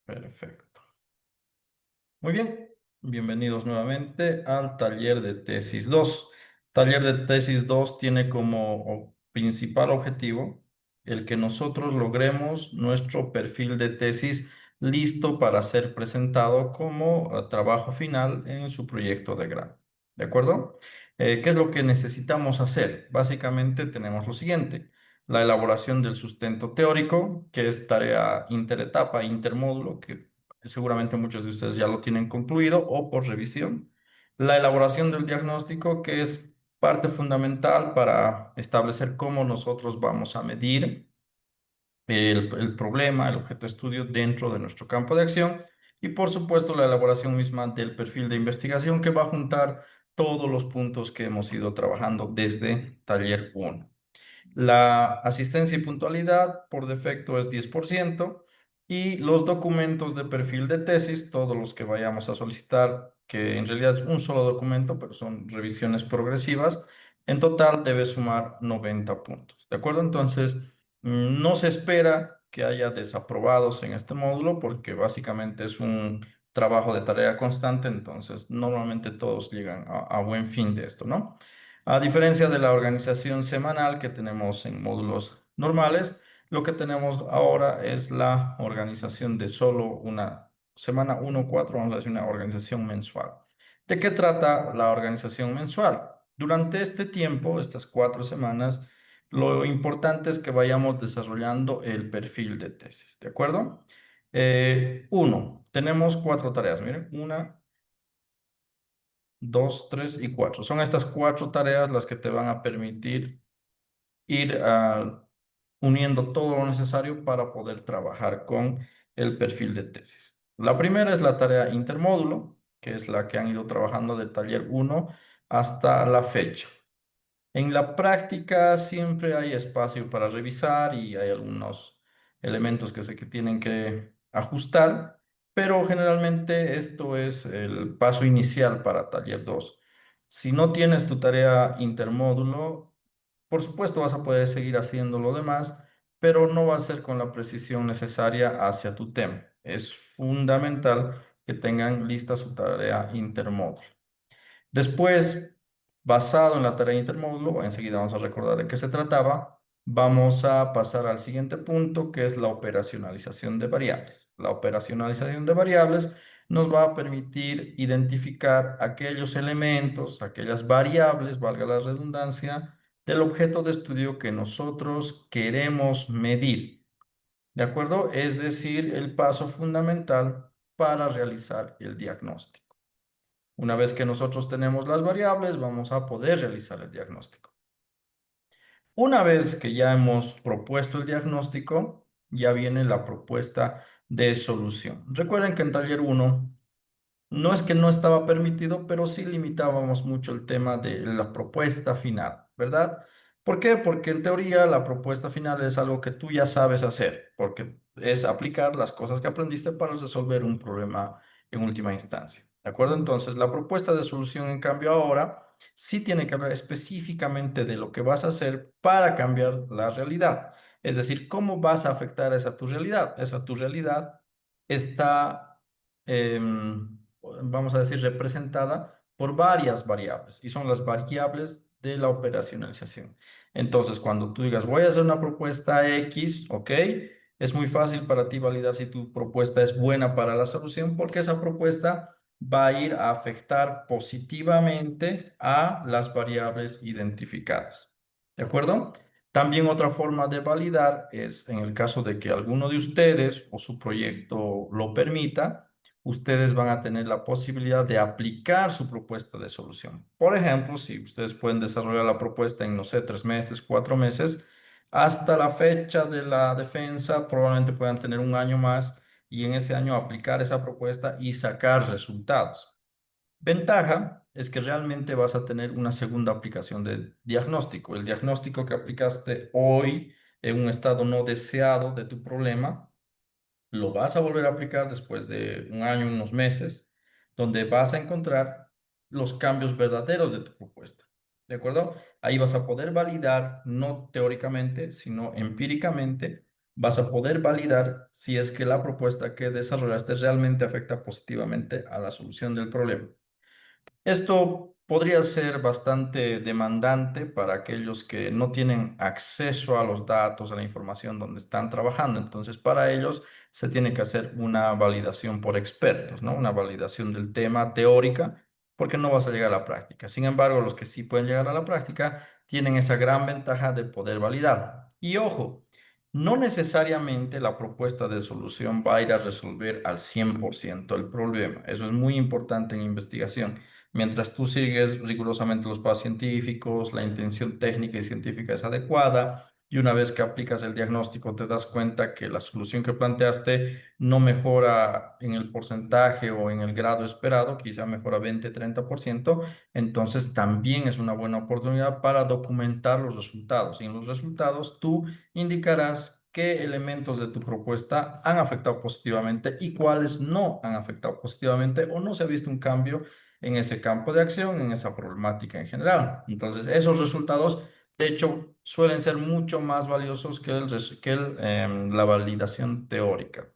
Perfecto. Muy bien, bienvenidos nuevamente al taller de tesis 2. Taller de tesis 2 tiene como principal objetivo el que nosotros logremos nuestro perfil de tesis listo para ser presentado como trabajo final en su proyecto de grado. ¿De acuerdo? ¿Qué es lo que necesitamos hacer? Básicamente tenemos lo siguiente: la elaboración del sustento teórico, que es tarea interetapa, intermódulo, que seguramente muchos de ustedes ya lo tienen concluido o por revisión. La elaboración del diagnóstico, que es parte fundamental para establecer cómo nosotros vamos a medir el problema, el objeto de estudio dentro de nuestro campo de acción. Y por supuesto la elaboración misma del perfil de investigación, que va a juntar todos los puntos que hemos ido trabajando desde taller 1. La asistencia y puntualidad por defecto es 10%, y los documentos de perfil de tesis, todos los que vayamos a solicitar, que en realidad es un solo documento, pero son revisiones progresivas, en total debe sumar 90 puntos. ¿De acuerdo? Entonces, no se espera que haya desaprobados en este módulo porque básicamente es un trabajo de tarea constante, entonces normalmente todos llegan a buen fin de esto, ¿no? A diferencia de la organización semanal que tenemos en módulos normales, lo que tenemos ahora es la organización de solo una semana 1-4, vamos a decir una organización mensual. ¿De qué trata la organización mensual? Durante este tiempo, estas 4 semanas, lo importante es que vayamos desarrollando el perfil de tesis, ¿de acuerdo? Uno, tenemos 4 tareas, miren, una, 2, 3 y 4. Son estas 4 tareas las que te van a permitir ir uniendo todo lo necesario para poder trabajar con el perfil de tesis. La primera es la tarea intermódulo, que es la que han ido trabajando del taller 1 hasta la fecha. En la práctica siempre hay espacio para revisar y hay algunos elementos que sé que tienen que ajustar, pero generalmente esto es el paso inicial para taller 2. Si no tienes tu tarea intermódulo, por supuesto vas a poder seguir haciendo lo demás, pero no va a ser con la precisión necesaria hacia tu tema. Es fundamental que tengan lista su tarea intermódulo. Después, basado en la tarea intermódulo, enseguida vamos a recordar de qué se trataba, vamos a pasar al siguiente punto, que es la operacionalización de variables. La operacionalización de variables nos va a permitir identificar aquellos elementos, aquellas variables, valga la redundancia, del objeto de estudio que nosotros queremos medir. ¿De acuerdo? Es decir, el paso fundamental para realizar el diagnóstico. Una vez que nosotros tenemos las variables, vamos a poder realizar el diagnóstico. Una vez que ya hemos propuesto el diagnóstico, ya viene la propuesta de solución. Recuerden que en taller 1 no es que no estaba permitido, pero sí limitábamos mucho el tema de la propuesta final, ¿verdad? ¿Por qué? Porque en teoría la propuesta final es algo que tú ya sabes hacer, porque es aplicar las cosas que aprendiste para resolver un problema en última instancia. ¿De acuerdo? Entonces, la propuesta de solución, en cambio, ahora sí tiene que hablar específicamente de lo que vas a hacer para cambiar la realidad. Es decir, cómo vas a afectar esa tu realidad. Esa tu realidad está vamos a decir, representada por varias variables, y son las variables de la operacionalización. Entonces, cuando tú digas, voy a hacer una propuesta X, ¿ok? Es muy fácil para ti validar si tu propuesta es buena para la solución, porque esa propuesta va a ir a afectar positivamente a las variables identificadas. ¿De acuerdo? También otra forma de validar es en el caso de que alguno de ustedes o su proyecto lo permita, ustedes van a tener la posibilidad de aplicar su propuesta de solución. Por ejemplo, si ustedes pueden desarrollar la propuesta en, no sé, 3 meses, 4 meses, hasta la fecha de la defensa, probablemente puedan tener un año más y en ese año aplicar esa propuesta y sacar resultados. Ventaja es que realmente vas a tener una segunda aplicación de diagnóstico. El diagnóstico que aplicaste hoy en un estado no deseado de tu problema, lo vas a volver a aplicar después de un año, unos meses, donde vas a encontrar los cambios verdaderos de tu propuesta. ¿De acuerdo? Ahí vas a poder validar, no teóricamente, sino empíricamente, vas a poder validar si es que la propuesta que desarrollaste realmente afecta positivamente a la solución del problema. Esto podría ser bastante demandante para aquellos que no tienen acceso a los datos, a la información donde están trabajando. Entonces, para ellos se tiene que hacer una validación por expertos, ¿no? Una validación del tema teórica, porque no vas a llegar a la práctica. Sin embargo, los que sí pueden llegar a la práctica tienen esa gran ventaja de poder validar. Y ojo, no necesariamente la propuesta de solución va a ir a resolver al 100% el problema. Eso es muy importante en investigación. Mientras tú sigues rigurosamente los pasos científicos, la intención técnica y científica es adecuada, y una vez que aplicas el diagnóstico te das cuenta que la solución que planteaste no mejora en el porcentaje o en el grado esperado, quizá mejora 20-30%, entonces también es una buena oportunidad para documentar los resultados. Y en los resultados tú indicarás qué elementos de tu propuesta han afectado positivamente y cuáles no han afectado positivamente o no se ha visto un cambio en ese campo de acción, en esa problemática en general. Entonces, esos resultados, de hecho, suelen ser mucho más valiosos que la validación teórica.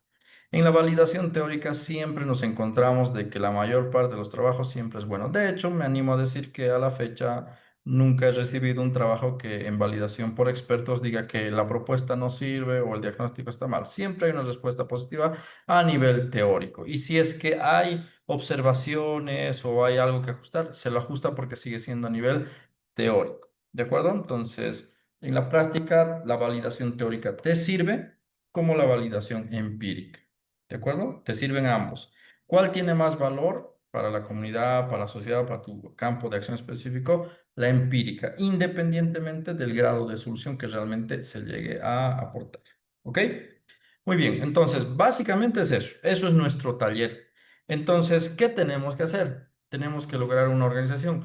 En la validación teórica siempre nos encontramos de que la mayor parte de los trabajos siempre es bueno. De hecho, me animo a decir que a la fecha nunca he recibido un trabajo que en validación por expertos diga que la propuesta no sirve o el diagnóstico está mal. Siempre hay una respuesta positiva a nivel teórico. Y si es que hay observaciones o hay algo que ajustar, se lo ajusta porque sigue siendo a nivel teórico. ¿De acuerdo? Entonces, en la práctica, la validación teórica te sirve como la validación empírica. ¿De acuerdo? Te sirven ambos. ¿Cuál tiene más valor para la comunidad, para la sociedad, para tu campo de acción específico? La empírica, independientemente del grado de solución que realmente se llegue a aportar. ¿Ok? Muy bien, entonces básicamente es eso. Eso es nuestro taller. Entonces, ¿qué tenemos que hacer? Tenemos que lograr una organización.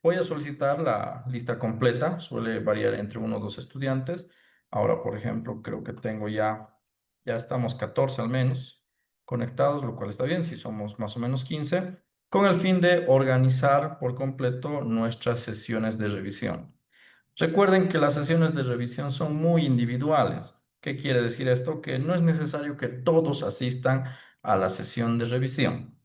Voy a solicitar la lista completa, suele variar entre uno o dos estudiantes. Ahora, por ejemplo, creo que tengo ya estamos 14 al menos conectados, lo cual está bien, si somos más o menos 15, con el fin de organizar por completo nuestras sesiones de revisión. Recuerden que las sesiones de revisión son muy individuales. ¿Qué quiere decir esto? Que no es necesario que todos asistan a la sesión de revisión.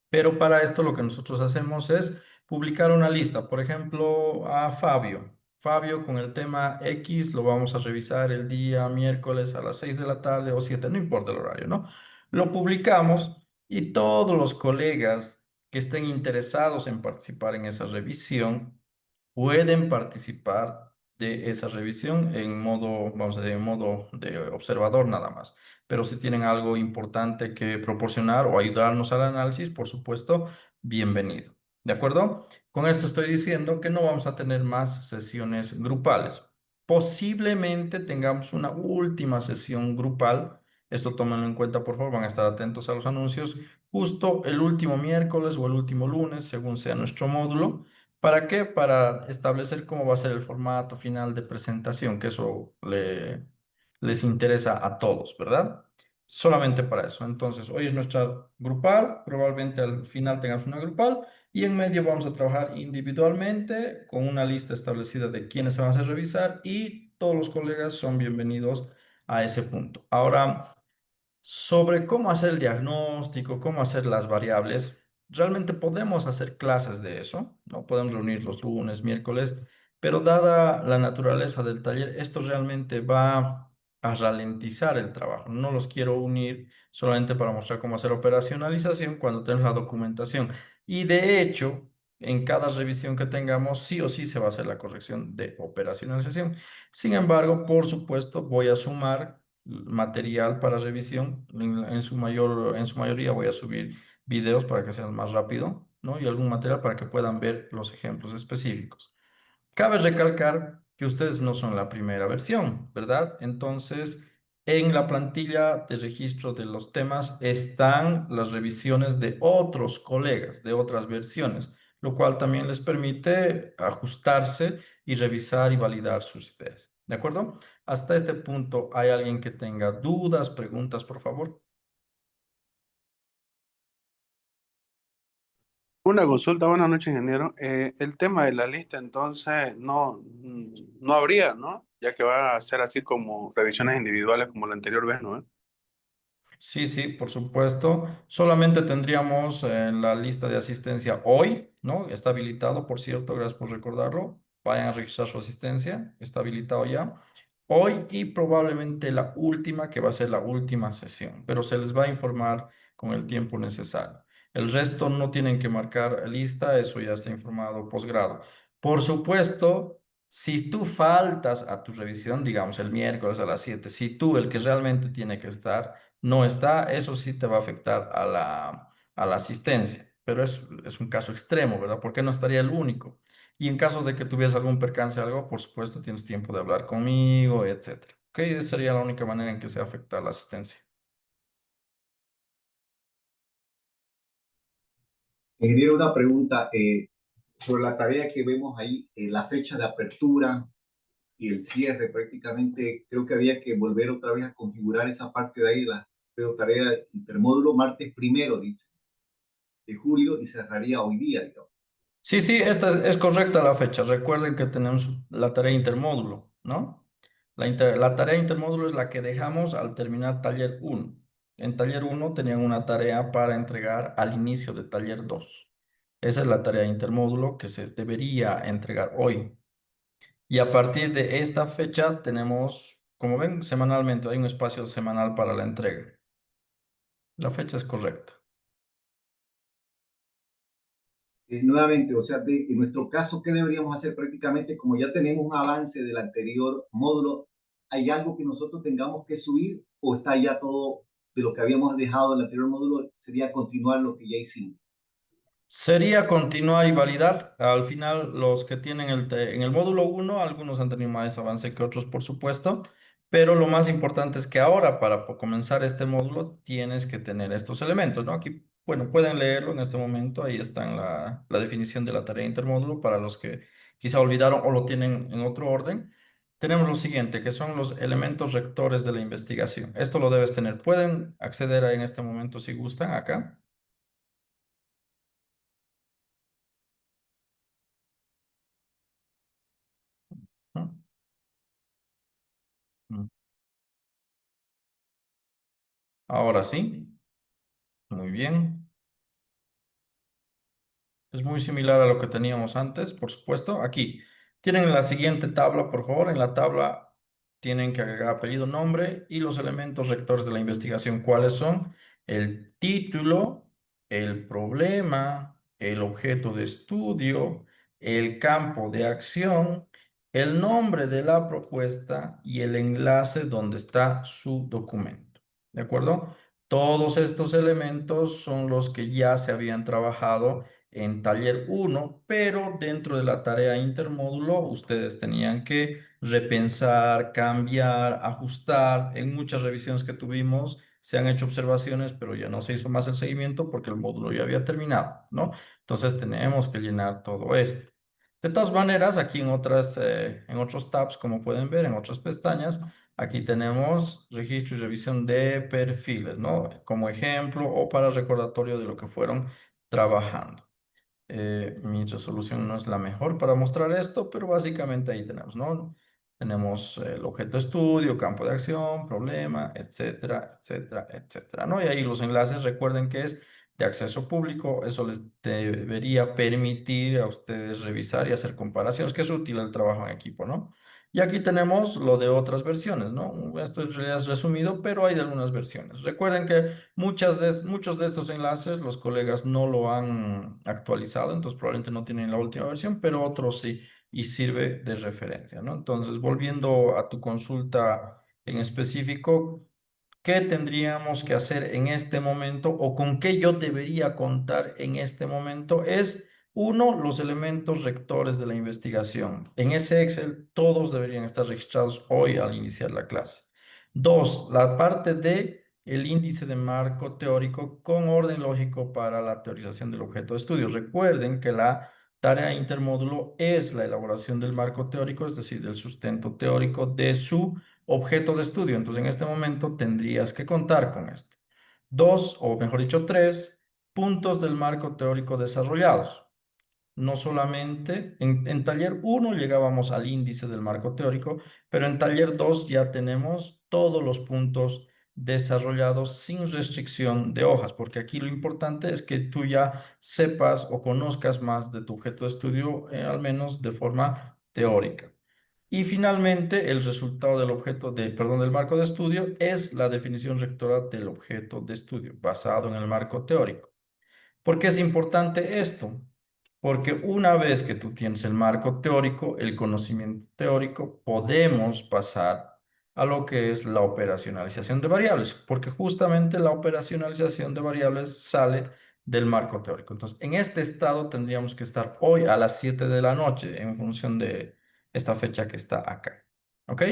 Pero para esto lo que nosotros hacemos es publicar una lista. Por ejemplo, a Fabio. Fabio con el tema X lo vamos a revisar el día miércoles a las 6 de la tarde o 7, no importa el horario, ¿no? Lo publicamos y todos los colegas que estén interesados en participar en esa revisión pueden participar de esa revisión en modo, vamos a decir, en modo de observador nada más. Pero si tienen algo importante que proporcionar o ayudarnos al análisis, por supuesto, bienvenido. ¿De acuerdo? Con esto estoy diciendo que no vamos a tener más sesiones grupales. Posiblemente tengamos una última sesión grupal. Esto tómenlo en cuenta, por favor, van a estar atentos a los anuncios. Justo el último miércoles o el último lunes, según sea nuestro módulo. ¿Para qué? Para establecer cómo va a ser el formato final de presentación, que eso les interesa a todos, ¿verdad? Solamente para eso. Entonces, hoy es nuestra grupal, probablemente al final tengamos una grupal y en medio vamos a trabajar individualmente con una lista establecida de quiénes se van a hacer revisar y todos los colegas son bienvenidos a ese punto. Ahora, sobre cómo hacer el diagnóstico, cómo hacer las variables. Realmente podemos hacer clases de eso, ¿no? Podemos reunir los lunes, miércoles, pero dada la naturaleza del taller, esto realmente va a ralentizar el trabajo. No los quiero unir solamente para mostrar cómo hacer operacionalización cuando tenemos la documentación. Y de hecho, en cada revisión que tengamos, sí o sí se va a hacer la corrección de operacionalización. Sin embargo, por supuesto, voy a sumar material para revisión. En su mayoría voy a subir videos para que sean más rápido, ¿no? Y algún material para que puedan ver los ejemplos específicos. Cabe recalcar que ustedes no son la primera versión, ¿verdad? Entonces, en la plantilla de registro de los temas están las revisiones de otros colegas, de otras versiones, lo cual también les permite ajustarse y revisar y validar sus ideas. ¿De acuerdo? Hasta este punto, ¿hay alguien que tenga dudas, preguntas, por favor? Una consulta, buenas noches, ingeniero. El tema de la lista, entonces, no, no habría, ¿no? ya que va a ser así como revisiones individuales como la anterior vez, ¿no? Sí, sí, por supuesto. Solamente tendríamos en la lista de asistencia hoy, ¿no? Está habilitado, por cierto, gracias por recordarlo. Vayan a registrar su asistencia, está habilitado ya. Hoy y probablemente la última, que va a ser la última sesión, pero se les va a informar con el tiempo necesario. El resto no tienen que marcar lista, eso ya está informado posgrado. Por supuesto. Si tú faltas a tu revisión, digamos el miércoles a las 7, si tú, el que realmente tiene que estar, no está, eso sí te va a afectar a la asistencia, pero es un caso extremo, ¿verdad? Porque no estaría el único. Y en caso de que tuvieras algún percance o algo, por supuesto, tienes tiempo de hablar conmigo, etcétera. Ok, esa sería la única manera en que se afecta la asistencia. Ingeniero, una pregunta sobre la tarea que vemos ahí, la fecha de apertura y el cierre, prácticamente creo que había que volver otra vez a configurar esa parte de ahí, la pero tarea intermódulo martes primero, dice, de julio y cerraría hoy día, digamos. Sí, sí, esta es correcta la fecha. Recuerden que tenemos la tarea intermódulo, ¿no? La tarea intermódulo es la que dejamos al terminar taller uno. En taller uno tenían una tarea para entregar al inicio de taller 2. Esa es la tarea intermódulo que se debería entregar hoy. Y a partir de esta fecha tenemos, como ven, semanalmente hay un espacio semanal para la entrega. La fecha es correcta. Nuevamente, o sea, en nuestro caso, ¿qué deberíamos hacer prácticamente? Como ya tenemos un avance del anterior módulo, ¿hay algo que nosotros tengamos que subir o está ya todo de lo que habíamos dejado en el anterior módulo? Sería continuar lo que ya hicimos. Sería continuar y validar. Al final, los que tienen en el módulo uno, algunos han tenido más avance que otros, por supuesto, pero lo más importante es que ahora, para comenzar este módulo, tienes que tener estos elementos, ¿no? Aquí, bueno, pueden leerlo en este momento, ahí está en la definición de la tarea intermódulo para los que quizá olvidaron o lo tienen en otro orden. Tenemos lo siguiente, que son los elementos rectores de la investigación. Esto lo debes tener. Pueden acceder en este momento si gustan acá. ¿No? Mm. Ahora sí, muy bien. Es muy similar a lo que teníamos antes, por supuesto. Aquí tienen la siguiente tabla, por favor. En la tabla tienen que agregar apellido, nombre y los elementos rectores de la investigación. ¿Cuáles son? El título, el problema, el objeto de estudio, el campo de acción, el nombre de la propuesta y el enlace donde está su documento. ¿De acuerdo? Todos estos elementos son los que ya se habían trabajado en taller uno, pero dentro de la tarea intermódulo ustedes tenían que repensar, cambiar, ajustar. En muchas revisiones que tuvimos se han hecho observaciones, pero ya no se hizo más el seguimiento porque el módulo ya había terminado, ¿no? Entonces tenemos que llenar todo esto. De todas maneras, aquí en otros tabs, como pueden ver, en otras pestañas, aquí tenemos registro y revisión de perfiles, ¿no? Como ejemplo o para recordatorio de lo que fueron trabajando. Mi resolución no es la mejor para mostrar esto, pero básicamente ahí tenemos, ¿no? Tenemos el objeto de estudio, campo de acción, problema, etcétera, etcétera, etcétera, ¿no? Y ahí los enlaces, recuerden que es de acceso público, eso les debería permitir a ustedes revisar y hacer comparaciones, que es útil el trabajo en equipo, ¿no? Y aquí tenemos lo de otras versiones, ¿no? Esto en realidad es resumido, pero hay de algunas versiones. Recuerden que muchos de estos enlaces los colegas no lo han actualizado, entonces probablemente no tienen la última versión, pero otros sí, y sirve de referencia, ¿no? Entonces, volviendo a tu consulta en específico, ¿qué tendríamos que hacer en este momento o con qué yo debería contar en este momento? Es uno, los elementos rectores de la investigación. En ese Excel todos deberían estar registrados hoy al iniciar la clase. Dos, la parte de el índice de marco teórico con orden lógico para la teorización del objeto de estudio. Recuerden que la tarea intermódulo es la elaboración del marco teórico, es decir, del sustento teórico de su objeto de estudio. Entonces, en este momento tendrías que contar con esto. Dos, o mejor dicho, tres puntos del marco teórico desarrollados. no solamente en taller uno llegábamos al índice del marco teórico, pero en taller 2 ya tenemos todos los puntos desarrollados sin restricción de hojas, porque aquí lo importante es que tú ya sepas o conozcas más de tu objeto de estudio, al menos de forma teórica. Y finalmente, el resultado del perdón, del marco de estudio es la definición rectora del objeto de estudio, basado en el marco teórico. ¿Por qué es importante esto? Porque una vez que tú tienes el marco teórico, el conocimiento teórico, podemos pasar a lo que es la operacionalización de variables, porque justamente la operacionalización de variables sale del marco teórico. Entonces, en este estado tendríamos que estar hoy a las 7 de la noche en función de esta fecha que está acá. ¿Ok?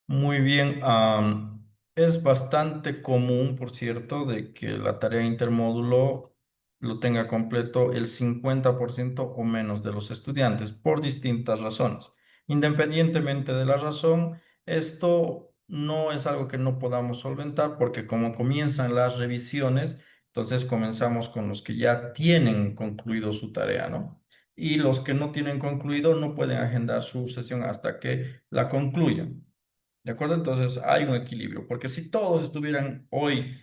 Muy bien, es bastante común, por cierto, de que la tarea intermódulo lo tenga completo el 50% o menos de los estudiantes por distintas razones. Independientemente de la razón, esto no es algo que no podamos solventar porque como comienzan las revisiones, entonces comenzamos con los que ya tienen concluido su tarea, ¿no? Y los que no tienen concluido no pueden agendar su sesión hasta que la concluyan. ¿De acuerdo? Entonces hay un equilibrio, porque si todos estuvieran hoy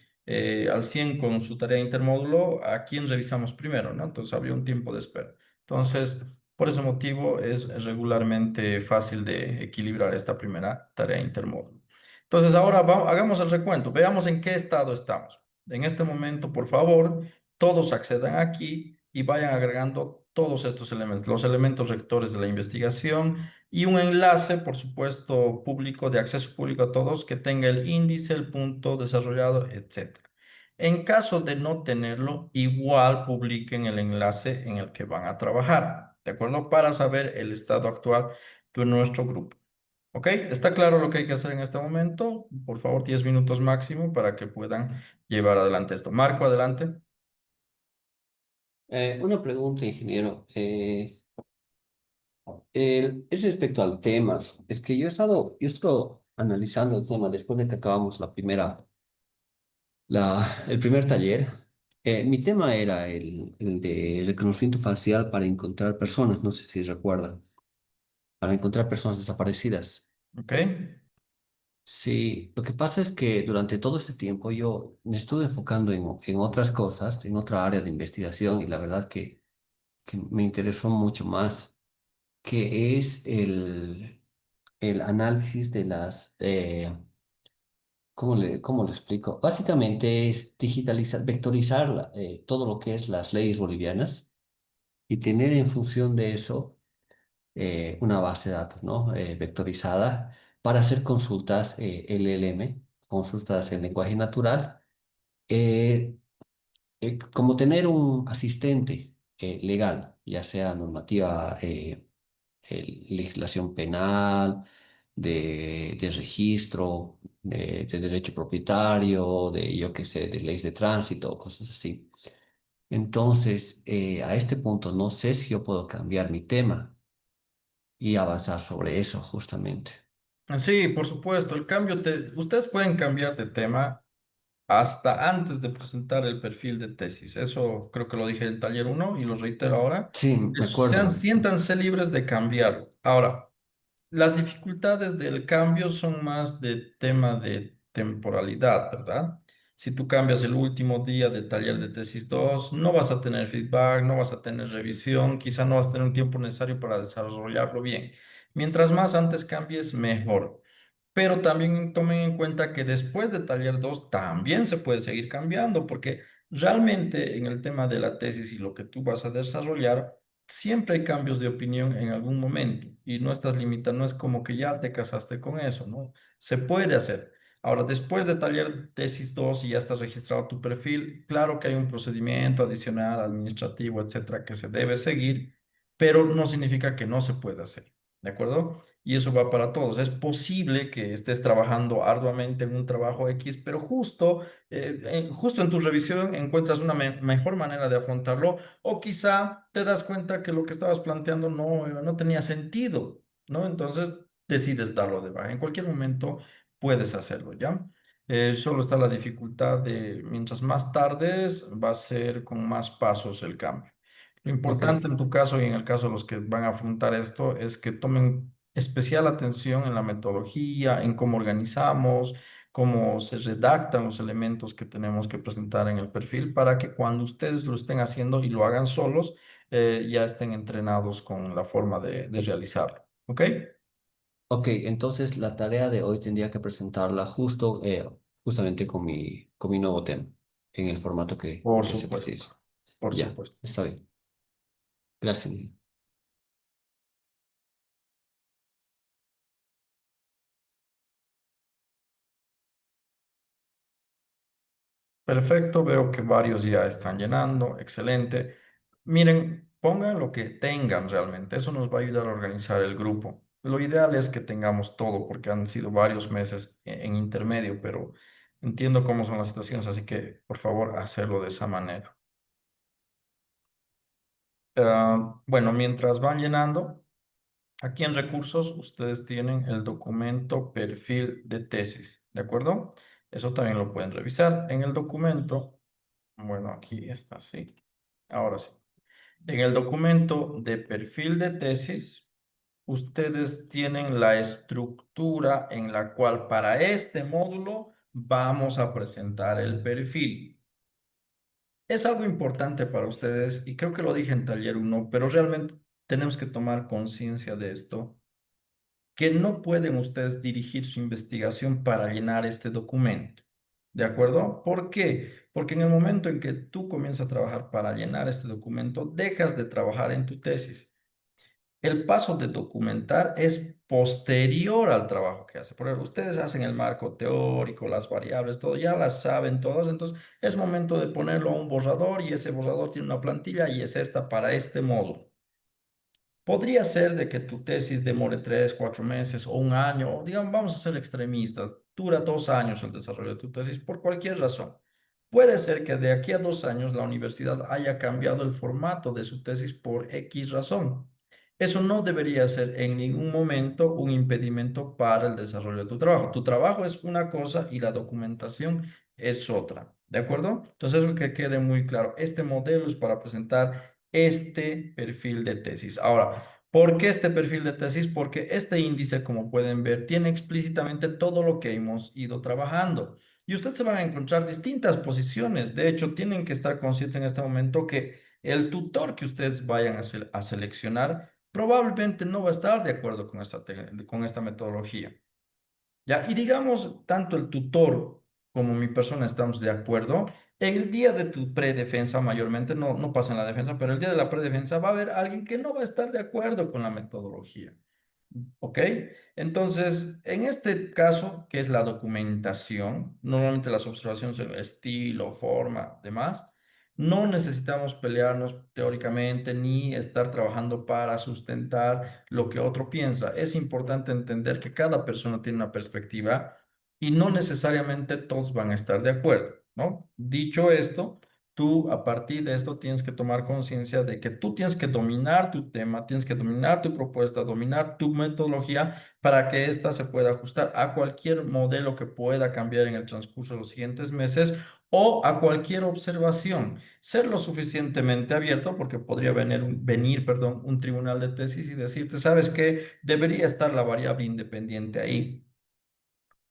al 100 con su tarea intermódulo, ¿a quién revisamos primero, no? Entonces habría un tiempo de espera. Entonces, por ese motivo es regularmente fácil de equilibrar esta primera tarea intermódulo. Entonces, ahora hagamos el recuento, veamos en qué estado estamos. En este momento, por favor, todos accedan aquí y vayan agregando todos estos elementos, los elementos rectores de la investigación y un enlace, por supuesto, público, de acceso público a todos, que tenga el índice, el punto desarrollado, etcétera. En caso de no tenerlo, igual publiquen el enlace en el que van a trabajar, ¿de acuerdo? Para saber el estado actual de nuestro grupo. ¿Ok? ¿Está claro lo que hay que hacer en este momento? Por favor, 10 minutos máximo para que puedan llevar adelante esto. Marco, adelante. Una pregunta, ingeniero. Es respecto al tema. Es que yo he estado analizando el tema después de que acabamos el primer taller. Mi tema era el de reconocimiento facial para encontrar personas, no sé si recuerda, para encontrar personas desaparecidas. ¿Ok? Sí, lo que pasa es que durante todo este tiempo yo me estuve enfocando en otras cosas, en otra área de investigación y la verdad que me interesó mucho más, que es el análisis de ¿cómo le explico? Básicamente es digitalizar, vectorizar todo lo que es las leyes bolivianas y tener en función de eso una base de datos, ¿no? Vectorizada para hacer consultas LLM, consultas en lenguaje natural, eh, como tener un asistente legal, ya sea normativa, legislación penal, de registro, de derecho propietario, de yo qué sé, de leyes de tránsito, cosas así. Entonces, a este punto no sé si yo puedo cambiar mi tema y avanzar sobre eso justamente. Sí, por supuesto. Ustedes pueden cambiar de tema hasta antes de presentar el perfil de tesis. Eso creo que lo dije en taller uno y lo reitero ahora. Sí, me acuerdo. Sí. Siéntanse libres de cambiarlo. Ahora, las dificultades del cambio son más de tema de temporalidad, ¿verdad? Si tú cambias el último día de taller de tesis 2, no vas a tener feedback, no vas a tener revisión, quizá no vas a tener un tiempo necesario para desarrollarlo bien. Mientras más antes cambies, mejor. Pero también tomen en cuenta que después de taller 2 también se puede seguir cambiando, porque realmente en el tema de la tesis y lo que tú vas a desarrollar, siempre hay cambios de opinión en algún momento y no estás limitado, no es como que ya te casaste con eso, ¿no? Se puede hacer. Ahora, después de taller tesis 2 y ya estás registrado tu perfil, claro que hay un procedimiento adicional, administrativo, etcétera, que se debe seguir, pero no significa que no se pueda hacer, ¿de acuerdo? y eso va para todos. Es posible que estés trabajando arduamente en un trabajo X, pero justo en tu revisión encuentras una mejor manera de afrontarlo, o quizá te das cuenta que lo que estabas planteando no tenía sentido, ¿no? Entonces decides darlo de baja. En cualquier momento puedes hacerlo, ¿ya? Solo está la dificultad de, mientras más tardes, va a ser con más pasos el cambio. Lo Ok, importante en tu caso y en el caso de los que van a afrontar esto es que tomen especial atención en la metodología, en cómo organizamos, cómo se redactan los elementos que tenemos que presentar en el perfil para que cuando ustedes lo estén haciendo y lo hagan solos, ya estén entrenados con la forma de realizarlo. ¿Ok? ok, entonces la tarea de hoy tendría que presentarla justamente con mi nuevo tema, en el formato Por que se supuesto, precisa. por Ya, supuesto. está bien. Gracias. Perfecto, veo que varios ya están llenando, excelente. Miren, pongan lo que tengan realmente, eso nos va a ayudar a organizar el grupo. Lo ideal es que tengamos todo porque han sido varios meses en intermedio, pero entiendo cómo son las situaciones, así que por favor, hacerlo de esa manera. Bueno, mientras van llenando, aquí en recursos ustedes tienen el documento perfil de tesis, ¿de acuerdo? Eso también lo pueden revisar. En el documento, bueno, aquí está, sí. Ahora sí. En el documento de perfil de tesis, ustedes tienen la estructura en la cual para este módulo vamos a presentar el perfil. Es algo importante para ustedes y creo que lo dije en taller uno, pero realmente tenemos que tomar conciencia de esto, que no pueden ustedes dirigir su investigación para llenar este documento. ¿De acuerdo? ¿Por qué? Porque en el momento en que tú comienzas a trabajar para llenar este documento, dejas de trabajar en tu tesis. El paso de documentar es posterior al trabajo que hace. Porque ustedes hacen el marco teórico, las variables, todo, ya las saben todas. Entonces es momento de ponerlo a un borrador y ese borrador tiene una plantilla y es esta para este módulo. Podría ser de que tu tesis demore 3, 4 meses o un año, o digamos, vamos a ser extremistas, dura 2 años el desarrollo de tu tesis por cualquier razón. Puede ser que de aquí a 2 años la universidad haya cambiado el formato de su tesis por X razón. Eso no debería ser en ningún momento un impedimento para el desarrollo de tu trabajo. Tu trabajo es una cosa y la documentación es otra. ¿De acuerdo? Entonces, eso que quede muy claro. Este modelo es para presentar este perfil de tesis. Ahora, ¿por qué este perfil de tesis? Porque este índice, como pueden ver, tiene explícitamente todo lo que hemos ido trabajando. Y ustedes se van a encontrar distintas posiciones. De hecho, tienen que estar conscientes en este momento que el tutor que ustedes vayan a seleccionar probablemente no va a estar de acuerdo con esta metodología. ¿Ya? Y digamos, tanto el tutor como mi persona estamos de acuerdo. El día de tu predefensa, mayormente, no pasa en la defensa, pero el día de la predefensa va a haber alguien que no va a estar de acuerdo con la metodología. ¿Ok? Entonces, en este caso, que es la documentación, normalmente las observaciones en estilo, forma, demás, no necesitamos pelearnos teóricamente ni estar trabajando para sustentar lo que otro piensa. Es importante entender que cada persona tiene una perspectiva y no necesariamente todos van a estar de acuerdo, ¿no? Dicho esto, tú a partir de esto tienes que tomar conciencia de que tú tienes que dominar tu tema, tienes que dominar tu propuesta, dominar tu metodología para que ésta se pueda ajustar a cualquier modelo que pueda cambiar en el transcurso de los siguientes meses o a cualquier observación. Ser lo suficientemente abierto porque podría venir, un tribunal de tesis y decirte, ¿sabes qué? Debería estar la variable independiente ahí.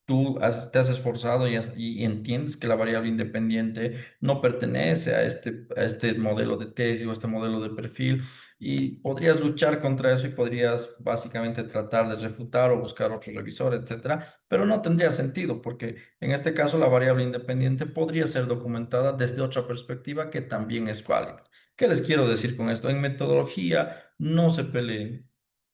Te has esforzado y entiendes que la variable independiente no pertenece a este modelo de tesis o a este modelo de perfil y podrías luchar contra eso y podrías básicamente tratar de refutar o buscar otro revisor, etcétera, pero no tendría sentido porque en este caso la variable independiente podría ser documentada desde otra perspectiva que también es válida. ¿Qué les quiero decir con esto? En metodología no se peleen,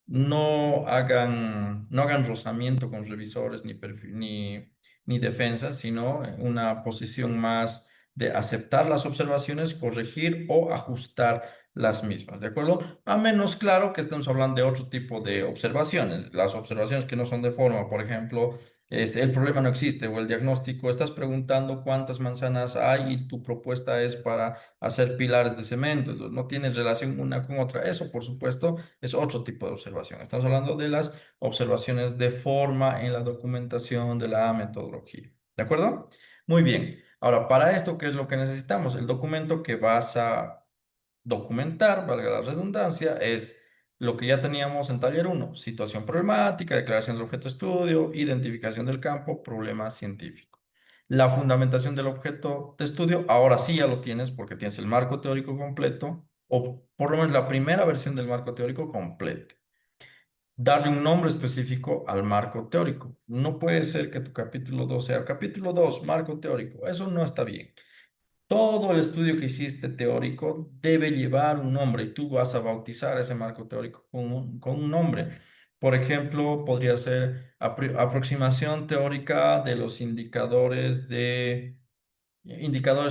no hagan rozamiento con revisores ni defensas, sino una posición más de aceptar las observaciones, corregir o ajustar las mismas, ¿de acuerdo? A menos, claro, que estemos hablando de otro tipo de observaciones. Las observaciones que no son de forma, por ejemplo, el problema no existe o el diagnóstico, estás preguntando cuántas manzanas hay y tu propuesta es para hacer pilares de cemento, entonces no tienes relación una con otra. Eso, por supuesto, es otro tipo de observación. Estamos hablando de las observaciones de forma en la documentación de la metodología, ¿de acuerdo? Muy bien. Ahora, para esto, ¿qué es lo que necesitamos? El documento que vas a documentar, valga la redundancia, es lo que ya teníamos en taller uno: situación problemática, declaración del objeto de estudio, identificación del campo, problema científico. La fundamentación del objeto de estudio, ahora sí ya lo tienes porque tienes el marco teórico completo, o por lo menos la primera versión del marco teórico completo. Darle un nombre específico al marco teórico. No puede ser que tu capítulo 2 sea capítulo 2 marco teórico. Eso no está bien. Todo el estudio que hiciste teórico debe llevar un nombre y tú vas a bautizar ese marco teórico con un nombre. Por ejemplo, podría ser aproximación teórica de los indicadores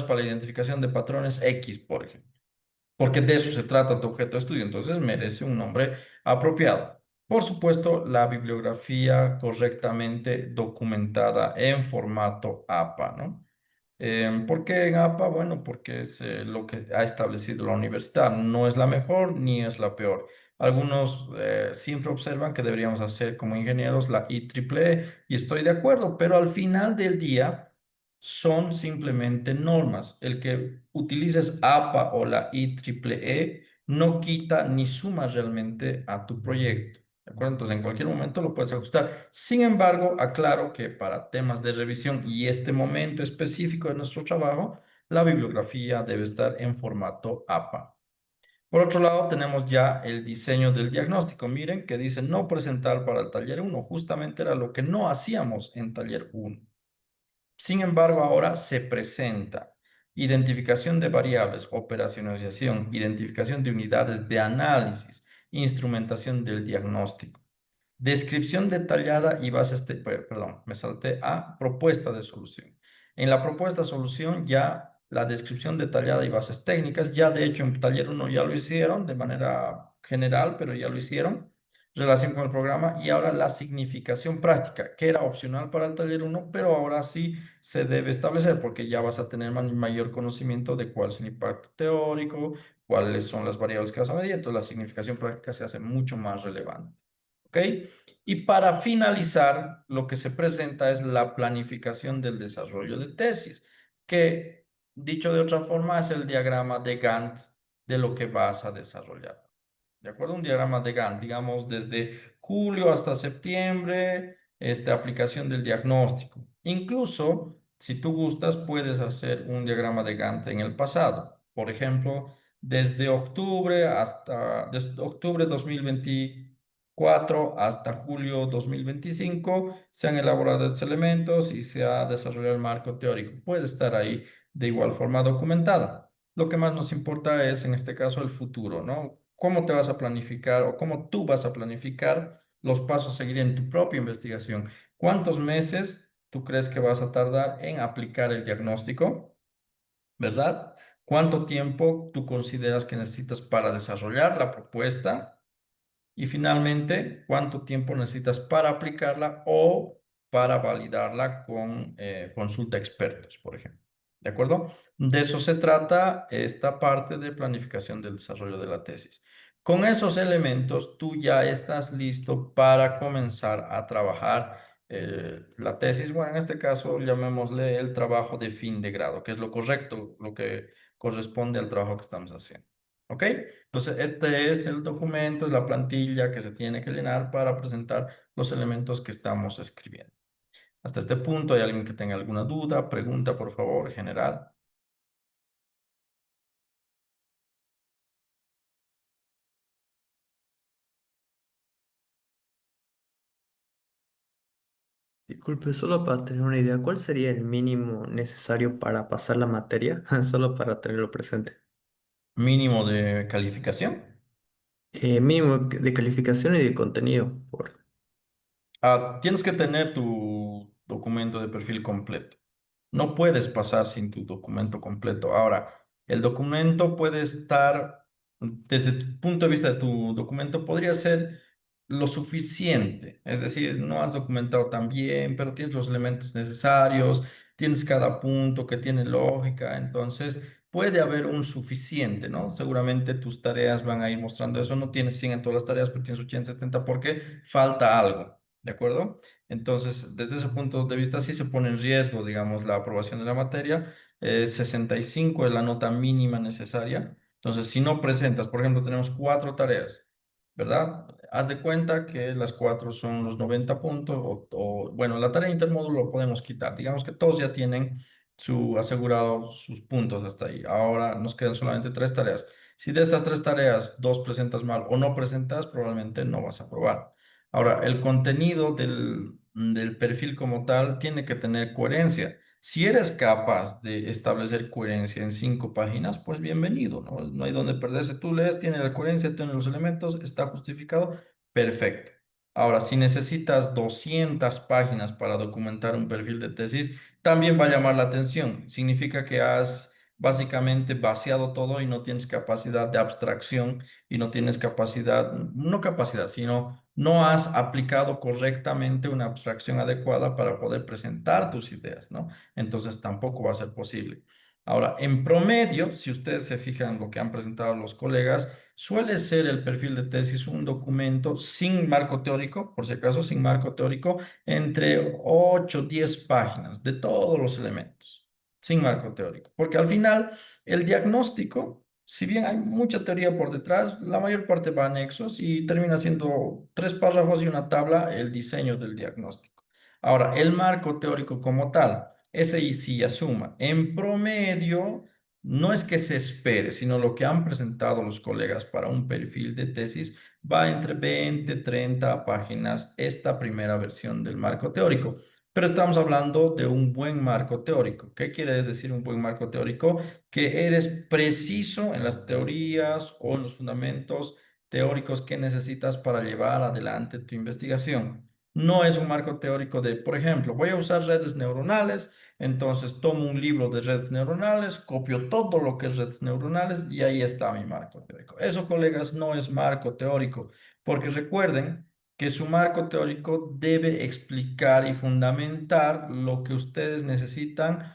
para la identificación de patrones X, por ejemplo, porque de eso se trata tu objeto de estudio, entonces merece un nombre apropiado. Por supuesto, la bibliografía correctamente documentada en formato APA, ¿no? ¿Por qué en APA? Bueno, porque es lo que ha establecido la universidad. No es la mejor ni es la peor. Algunos siempre observan que deberíamos hacer como ingenieros la IEEE y estoy de acuerdo, pero al final del día son simplemente normas. El que utilices APA o la IEEE no quita ni suma realmente a tu proyecto. ¿De acuerdo? Entonces, en cualquier momento lo puedes ajustar. Sin embargo, aclaro que para temas de revisión y este momento específico de nuestro trabajo, la bibliografía debe estar en formato APA. Por otro lado, tenemos ya el diseño del diagnóstico. Miren que dice no presentar para el taller 1. Justamente era lo que no hacíamos en taller 1. Sin embargo, ahora se presenta identificación de variables, operacionalización, identificación de unidades de análisis, instrumentación del diagnóstico. Descripción detallada y bases, perdón, me salté a propuesta de solución. En la propuesta de solución ya la descripción detallada y bases técnicas, ya de hecho en taller 1 ya lo hicieron de manera general, pero ya lo hicieron, relación con el programa y ahora la significación práctica, que era opcional para el taller 1, pero ahora sí se debe establecer porque ya vas a tener mayor conocimiento de cuál es el impacto teórico, cuáles son las variables que vas a medir, entonces la significación práctica se hace mucho más relevante. ¿Ok? Y para finalizar, lo que se presenta es la planificación del desarrollo de tesis, que dicho de otra forma es el diagrama de Gantt de lo que vas a desarrollar. ¿De acuerdo? Un diagrama de Gantt, digamos, desde julio hasta septiembre, aplicación del diagnóstico. Incluso, si tú gustas, puedes hacer un diagrama de Gantt en el pasado. Por ejemplo, desde octubre 2024 hasta julio 2025 se han elaborado estos elementos y se ha desarrollado el marco teórico. Puede estar ahí de igual forma documentada. Lo que más nos importa es, en este caso, el futuro, ¿no? ¿Cómo te vas a planificar o cómo tú vas a planificar los pasos a seguir en tu propia investigación? ¿Cuántos meses tú crees que vas a tardar en aplicar el diagnóstico? ¿Verdad? ¿Cuánto tiempo tú consideras que necesitas para desarrollar la propuesta? Y finalmente, ¿cuánto tiempo necesitas para aplicarla o para validarla con consulta a expertos, por ejemplo? ¿De acuerdo? De eso se trata esta parte de planificación del desarrollo de la tesis. Con esos elementos, tú ya estás listo para comenzar a trabajar la tesis. Bueno, en este caso, llamémosle el trabajo de fin de grado, que es lo correcto, lo que corresponde al trabajo que estamos haciendo. ¿Ok? Entonces, este es el documento, es la plantilla que se tiene que llenar para presentar los elementos que estamos escribiendo. Hasta este punto, ¿hay alguien que tenga alguna duda, pregunta, por favor, general? Disculpe, solo para tener una idea, ¿cuál sería el mínimo necesario para pasar la materia? Solo para tenerlo presente. Mínimo de calificación. Mínimo de calificación y de contenido. Tienes que tener tu documento de perfil completo. No puedes pasar sin tu documento completo. Ahora, el documento puede estar desde tu punto de vista de tu documento, podría ser lo suficiente. Es decir, no has documentado tan bien, pero tienes los elementos necesarios, tienes cada punto que tiene lógica, entonces puede haber un suficiente, ¿no? Seguramente tus tareas van a ir mostrando eso. No tienes 100 en todas las tareas, pero tienes 80, 70 porque falta algo, ¿de acuerdo? Entonces, desde ese punto de vista, sí se pone en riesgo, digamos, la aprobación de la materia. 65 es la nota mínima necesaria. Entonces, si no presentas, por ejemplo, tenemos cuatro tareas, ¿verdad? Haz de cuenta que las cuatro son los 90 puntos bueno, la tarea intermódulo lo podemos quitar. Digamos que todos ya tienen su asegurado sus puntos hasta ahí. Ahora nos quedan solamente tres tareas. Si de estas tres tareas dos presentas mal o no presentas, probablemente no vas a aprobar. Ahora, el contenido del perfil como tal tiene que tener coherencia. Si eres capaz de establecer coherencia en 5 páginas, pues bienvenido, ¿no? No hay donde perderse. Tú lees, tiene la coherencia, tiene los elementos, está justificado, perfecto. Ahora, si necesitas 200 páginas para documentar un perfil de tesis, también va a llamar la atención. Significa que has básicamente vaciado todo y no tienes capacidad de abstracción y no tienes capacidad, no capacidad, sino no has aplicado correctamente una abstracción adecuada para poder presentar tus ideas, ¿no? Entonces tampoco va a ser posible. Ahora, en promedio, si ustedes se fijan en lo que han presentado los colegas, suele ser el perfil de tesis un documento sin marco teórico, por si acaso, sin marco teórico, entre 8 o 10 páginas de todos los elementos, sin marco teórico. Porque al final, el diagnóstico, si bien hay mucha teoría por detrás, la mayor parte va a anexos y termina siendo 3 párrafos y una tabla el diseño del diagnóstico. Ahora, el marco teórico como tal, ese y sí asuma. En promedio, no es que se espere, sino lo que han presentado los colegas para un perfil de tesis va entre 20 30 páginas esta primera versión del marco teórico. Pero estamos hablando de un buen marco teórico. ¿Qué quiere decir un buen marco teórico? Que eres preciso en las teorías o en los fundamentos teóricos que necesitas para llevar adelante tu investigación. No es un marco teórico de, por ejemplo, voy a usar redes neuronales, entonces tomo un libro de redes neuronales, copio todo lo que es redes neuronales y ahí está mi marco teórico. Eso, colegas, no es marco teórico, porque recuerden que su marco teórico debe explicar y fundamentar lo que ustedes necesitan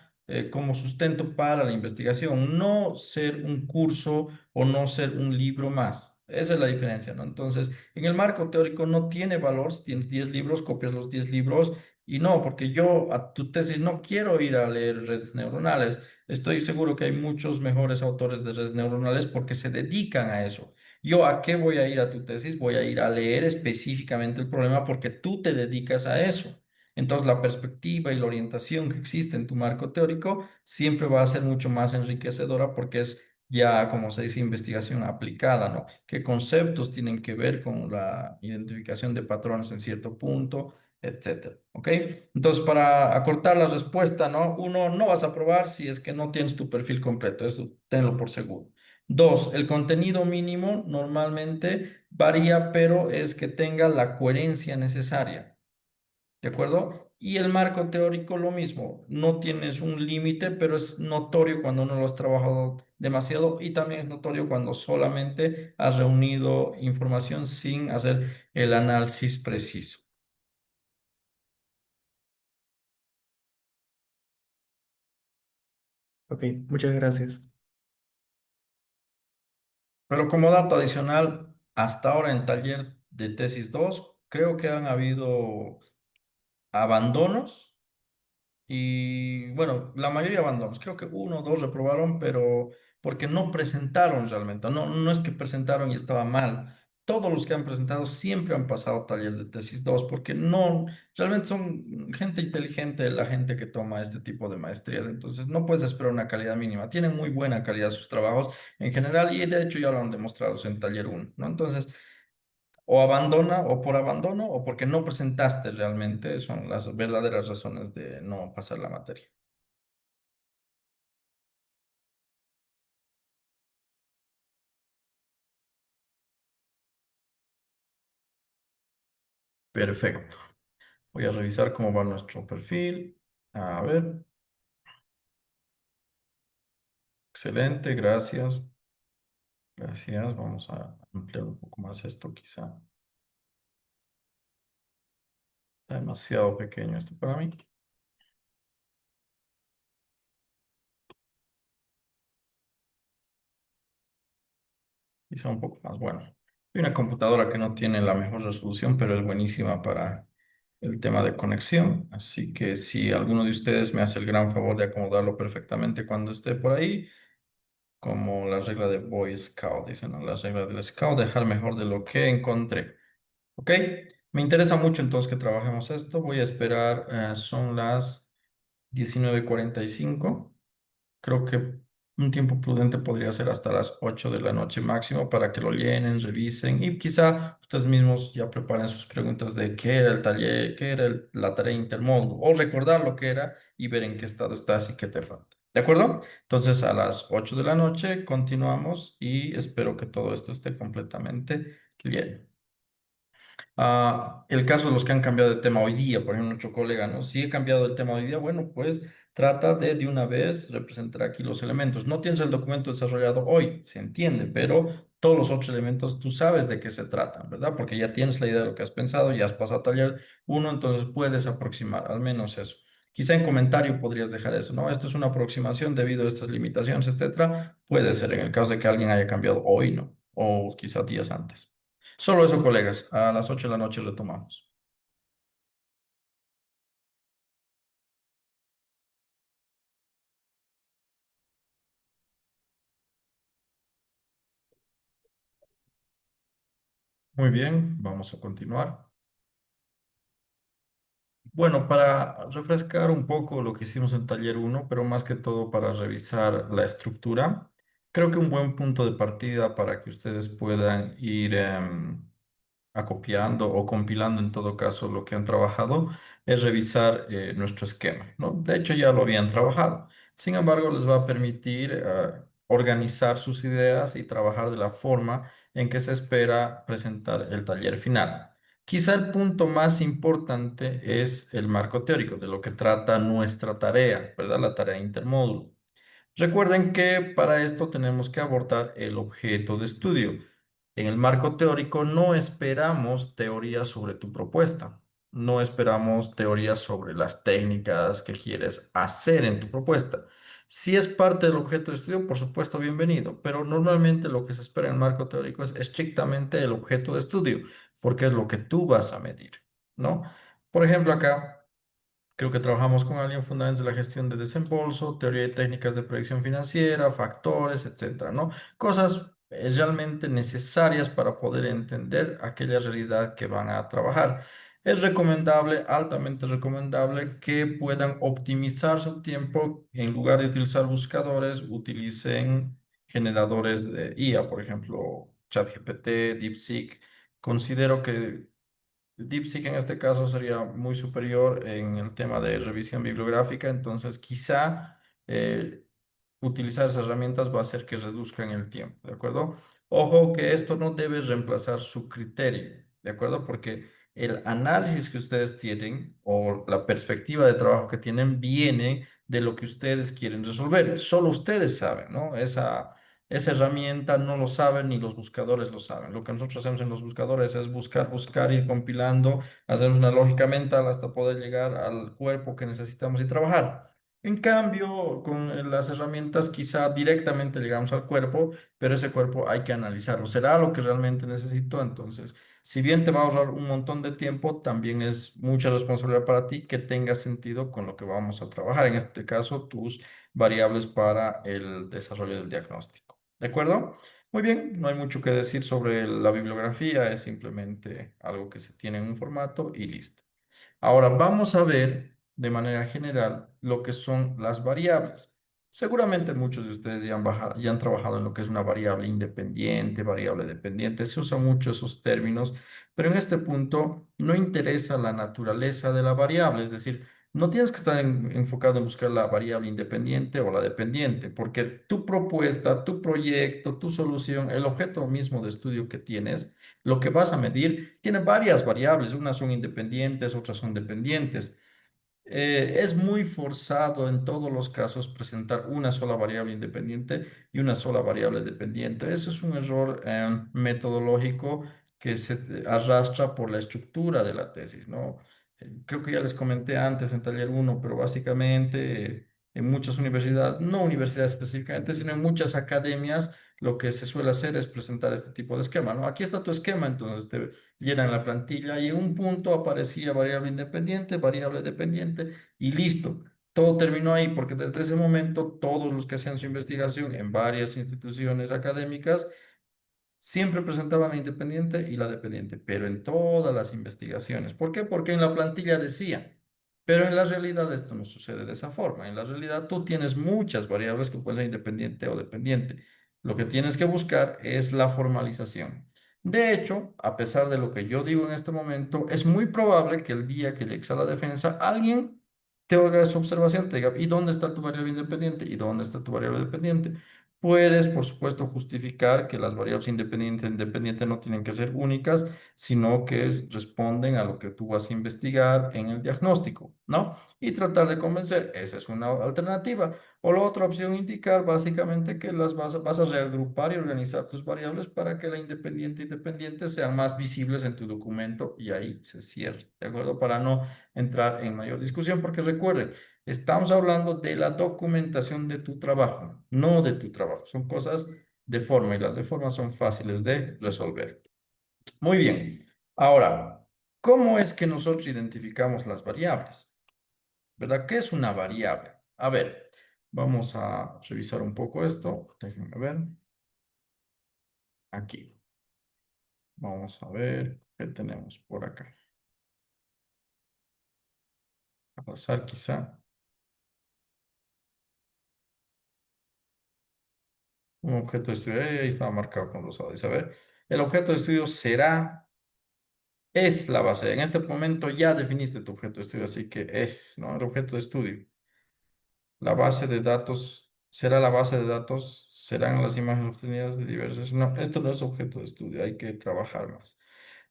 como sustento para la investigación, no ser un curso o no ser un libro más. Esa es la diferencia, ¿no? Entonces, en el marco teórico no tiene valor, si tienes 10 libros, copias los 10 libros y no, porque yo a tu tesis no quiero ir a leer redes neuronales. Estoy seguro que hay muchos mejores autores de redes neuronales porque se dedican a eso. ¿Yo a qué voy a ir a tu tesis? Voy a ir a leer específicamente el problema porque tú te dedicas a eso. Entonces, la perspectiva y la orientación que existe en tu marco teórico siempre va a ser mucho más enriquecedora porque es ya, como se dice, investigación aplicada, ¿no? ¿Qué conceptos tienen que ver con la identificación de patrones en cierto punto, etcétera? ¿Ok? Entonces, para acortar la respuesta, ¿no? Uno, no vas a probar si es que no tienes tu perfil completo, eso tenlo por seguro. Dos, el contenido mínimo normalmente varía, pero es que tenga la coherencia necesaria. ¿De acuerdo? Y el marco teórico lo mismo, no tienes un límite, pero es notorio cuando no lo has trabajado demasiado y también es notorio cuando solamente has reunido información sin hacer el análisis preciso. Ok, muchas gracias. Pero como dato adicional, hasta ahora en taller de tesis 2 creo que han habido abandonos. Y bueno, la mayoría abandonos. Creo que uno o dos reprobaron, pero porque no presentaron realmente. No, no es que presentaron y estaba mal. Todos los que han presentado siempre han pasado taller de tesis 2 porque no, realmente son gente inteligente la gente que toma este tipo de maestrías. Entonces no puedes esperar una calidad mínima. Tienen muy buena calidad sus trabajos en general y de hecho ya lo han demostrado en taller uno, ¿no? Entonces, o abandona, o por abandono, o porque no presentaste realmente, son las verdaderas razones de no pasar la materia. Perfecto. Voy a revisar cómo va nuestro perfil. A ver, excelente, gracias. Gracias. Vamos a ampliar un poco más esto, quizá. Está demasiado pequeño esto para mí. Quizá un poco más. Bueno, hay una computadora que no tiene la mejor resolución, pero es buenísima para el tema de conexión. Así que si alguno de ustedes me hace el gran favor de acomodarlo perfectamente cuando esté por ahí, como la regla de Boy Scout, dice, ¿no? La regla del Scout, dejar mejor de lo que encontré. ¿Ok? Me interesa mucho entonces que trabajemos esto. Voy a esperar, son las 19:45. Creo que un tiempo prudente podría ser hasta las 8 de la noche máximo para que lo llenen, revisen y quizá ustedes mismos ya preparen sus preguntas de qué era el taller, qué era la tarea intermódulo o recordar lo que era y ver en qué estado estás y qué te falta. ¿De acuerdo? Entonces a las 8 de la noche continuamos y espero que todo esto esté completamente lleno. El caso de los que han cambiado de tema hoy día, por ejemplo, nuestro colega, ¿no? Si he cambiado el tema hoy día, bueno, pues trata de una vez representar aquí los elementos. No tienes el documento desarrollado hoy, se entiende, pero todos los otros elementos tú sabes de qué se tratan, ¿verdad? Porque ya tienes la idea de lo que has pensado, ya has pasado a taller uno, entonces puedes aproximar, al menos eso. Quizá en comentario podrías dejar eso, ¿no? Esto es una aproximación debido a estas limitaciones, etcétera. Puede ser en el caso de que alguien haya cambiado hoy, ¿no? O quizá días antes. Solo eso, colegas. A las 8 de la noche retomamos. Muy bien, vamos a continuar. Bueno, para refrescar un poco lo que hicimos en taller uno, pero más que todo para revisar la estructura, creo que un buen punto de partida para que ustedes puedan ir acopiando o compilando en todo caso lo que han trabajado, es revisar nuestro esquema, ¿no? De hecho, ya lo habían trabajado. Sin embargo, les va a permitir organizar sus ideas y trabajar de la forma en que se espera presentar el taller final. Quizá el punto más importante es el marco teórico, de lo que trata nuestra tarea, ¿verdad? La tarea intermódulo. Recuerden que para esto tenemos que abordar el objeto de estudio. En el marco teórico no esperamos teoría sobre tu propuesta, no esperamos teoría sobre las técnicas que quieres hacer en tu propuesta. Si es parte del objeto de estudio, por supuesto, bienvenido, pero normalmente lo que se espera en el marco teórico es estrictamente el objeto de estudio, porque es lo que tú vas a medir, ¿no? Por ejemplo, acá creo que trabajamos con alguien fundamentos de la gestión de desembolso, teoría y técnicas de proyección financiera, factores, etcétera, ¿no? Cosas realmente necesarias para poder entender aquella realidad que van a trabajar. Es recomendable, altamente recomendable, que puedan optimizar su tiempo en lugar de utilizar buscadores, utilicen generadores de IA, por ejemplo, ChatGPT, DeepSeek. Considero que DeepSeek en este caso sería muy superior en el tema de revisión bibliográfica, entonces quizá eh, utilizar esas herramientas va a hacer que reduzcan el tiempo, ¿de acuerdo? Ojo que esto no debe reemplazar su criterio, ¿de acuerdo? Porque el análisis que ustedes tienen o la perspectiva de trabajo que tienen viene de lo que ustedes quieren resolver. Solo ustedes saben, ¿no? Esa herramienta no lo saben ni los buscadores lo saben. Lo que nosotros hacemos en los buscadores es buscar, buscar, ir compilando, hacemos una lógica mental hasta poder llegar al cuerpo que necesitamos y trabajar. En cambio, con las herramientas quizá directamente llegamos al cuerpo, pero ese cuerpo hay que analizarlo. ¿Será lo que realmente necesito? Entonces, si bien te va a ahorrar un montón de tiempo, también es mucha responsabilidad para ti que tenga sentido con lo que vamos a trabajar. En este caso, tus variables para el desarrollo del diagnóstico. ¿De acuerdo? Muy bien, no hay mucho que decir sobre la bibliografía, es simplemente algo que se tiene en un formato y listo. Ahora vamos a ver de manera general lo que son las variables. Seguramente muchos de ustedes ya han trabajado en lo que es una variable independiente, variable dependiente. Se usan mucho esos términos, pero en este punto no interesa la naturaleza de la variable, es decir, no tienes que estar enfocado en buscar la variable independiente o la dependiente, porque tu propuesta, tu proyecto, tu solución, el objeto mismo de estudio que tienes, lo que vas a medir tiene varias variables, unas son independientes, otras son dependientes. Es muy forzado en todos los casos presentar una sola variable independiente y una sola variable dependiente. Eso es un error metodológico que se arrastra por la estructura de la tesis, ¿no? Creo que ya les comenté antes en taller uno, pero básicamente en muchas universidades, no universidades específicamente, sino en muchas academias, lo que se suele hacer es presentar este tipo de esquema, ¿no? Aquí está tu esquema, entonces te llenan la plantilla y en un punto aparecía variable dependiente y listo. Todo terminó ahí porque desde ese momento todos los que hacían su investigación en varias instituciones académicas siempre presentaban la independiente y la dependiente, pero en todas las investigaciones. ¿Por qué? Porque en la plantilla decía, pero en la realidad esto no sucede de esa forma. En la realidad tú tienes muchas variables que pueden ser independiente o dependiente. Lo que tienes que buscar es la formalización. De hecho, a pesar de lo que yo digo en este momento, es muy probable que el día que llegues a la defensa, alguien te haga esa observación, te diga, ¿y dónde está tu variable independiente? ¿Y dónde está tu variable dependiente? Puedes, por supuesto, justificar que las variables independientes e independientes no tienen que ser únicas, sino que responden a lo que tú vas a investigar en el diagnóstico, ¿no? Y tratar de convencer, esa es una alternativa. O la otra opción, indicar básicamente que vas a reagrupar y organizar tus variables para que la independiente y dependiente sean más visibles en tu documento y ahí se cierre, ¿de acuerdo? Para no entrar en mayor discusión, porque recuerden, estamos hablando de la documentación de tu trabajo, no de tu trabajo. Son cosas de forma y las de forma son fáciles de resolver. Muy bien. Ahora, ¿cómo es que nosotros identificamos las variables? ¿Verdad? ¿Qué es una variable? A ver, vamos a revisar un poco esto. Déjenme ver. Aquí. Vamos a ver qué tenemos por acá. A pasar quizá. Un objeto de estudio. Ahí estaba marcado con rosado. Dice, a ver, el objeto de estudio será, es la base. En este momento ya definiste tu objeto de estudio, así que es, ¿no? El objeto de estudio. La base de datos, ¿será la base de datos? ¿Serán las imágenes obtenidas de diversos? No, esto no es objeto de estudio, hay que trabajar más.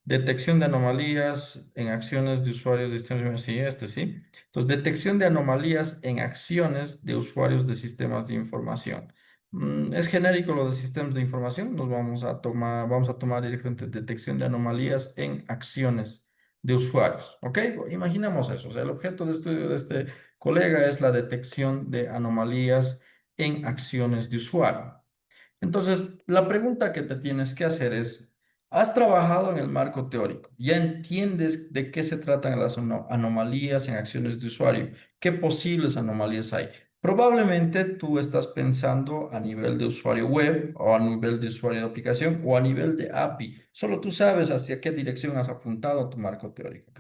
Detección de anomalías en acciones de usuarios de sistemas. Sí, este sí. Entonces, detección de anomalías en acciones de usuarios de sistemas de información. Es genérico lo de sistemas de información. Vamos a tomar directamente detección de anomalías en acciones de usuarios. ¿Ok? Imaginamos eso. O sea, el objeto de estudio de este colega es la detección de anomalías en acciones de usuario. Entonces, la pregunta que te tienes que hacer es, ¿has trabajado en el marco teórico? ¿Ya entiendes de qué se tratan las anomalías en acciones de usuario? ¿Qué posibles anomalías hay? Probablemente tú estás pensando a nivel de usuario web o a nivel de usuario de aplicación o a nivel de API. Solo tú sabes hacia qué dirección has apuntado tu marco teórico, ¿ok?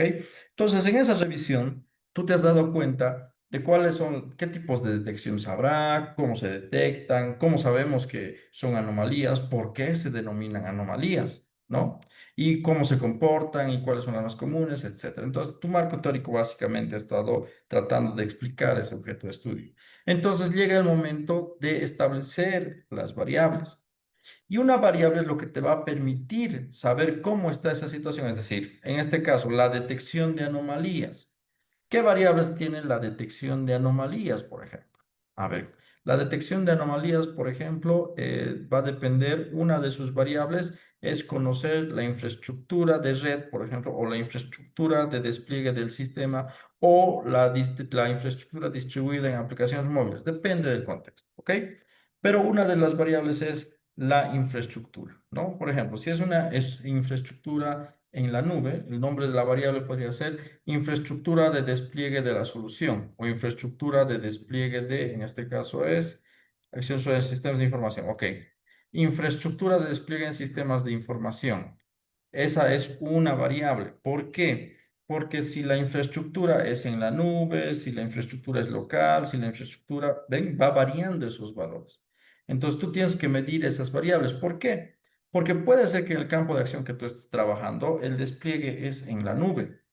Entonces, en esa revisión, tú te has dado cuenta de cuáles son, qué tipos de detecciones habrá, cómo se detectan, cómo sabemos que son anomalías, por qué se denominan anomalías, ¿no? Y cómo se comportan y cuáles son las más comunes, etcétera. Entonces, tu marco teórico básicamente ha estado tratando de explicar ese objeto de estudio. Entonces, llega el momento de establecer las variables. Y una variable es lo que te va a permitir saber cómo está esa situación, es decir, en este caso, la detección de anomalías. ¿Qué variables tiene la detección de anomalías, por ejemplo? A ver, la detección de anomalías, por ejemplo, va a depender, una de sus variables es conocer la infraestructura de red, por ejemplo, o la infraestructura de despliegue del sistema o la infraestructura distribuida en aplicaciones móviles. Depende del contexto, ¿ok? Pero una de las variables es la infraestructura, ¿no? Por ejemplo, si es infraestructura en la nube, el nombre de la variable podría ser infraestructura de despliegue de la solución o infraestructura de despliegue de, en este caso es, acceso a sistemas de información. Ok. Infraestructura de despliegue en sistemas de información. Esa es una variable. ¿Por qué? Porque si la infraestructura es en la nube, si la infraestructura es local, si la infraestructura, ven, va variando esos valores. Entonces tú tienes que medir esas variables. ¿Por qué? Porque puede ser que en el campo de acción que tú estés trabajando, el despliegue es en la nube.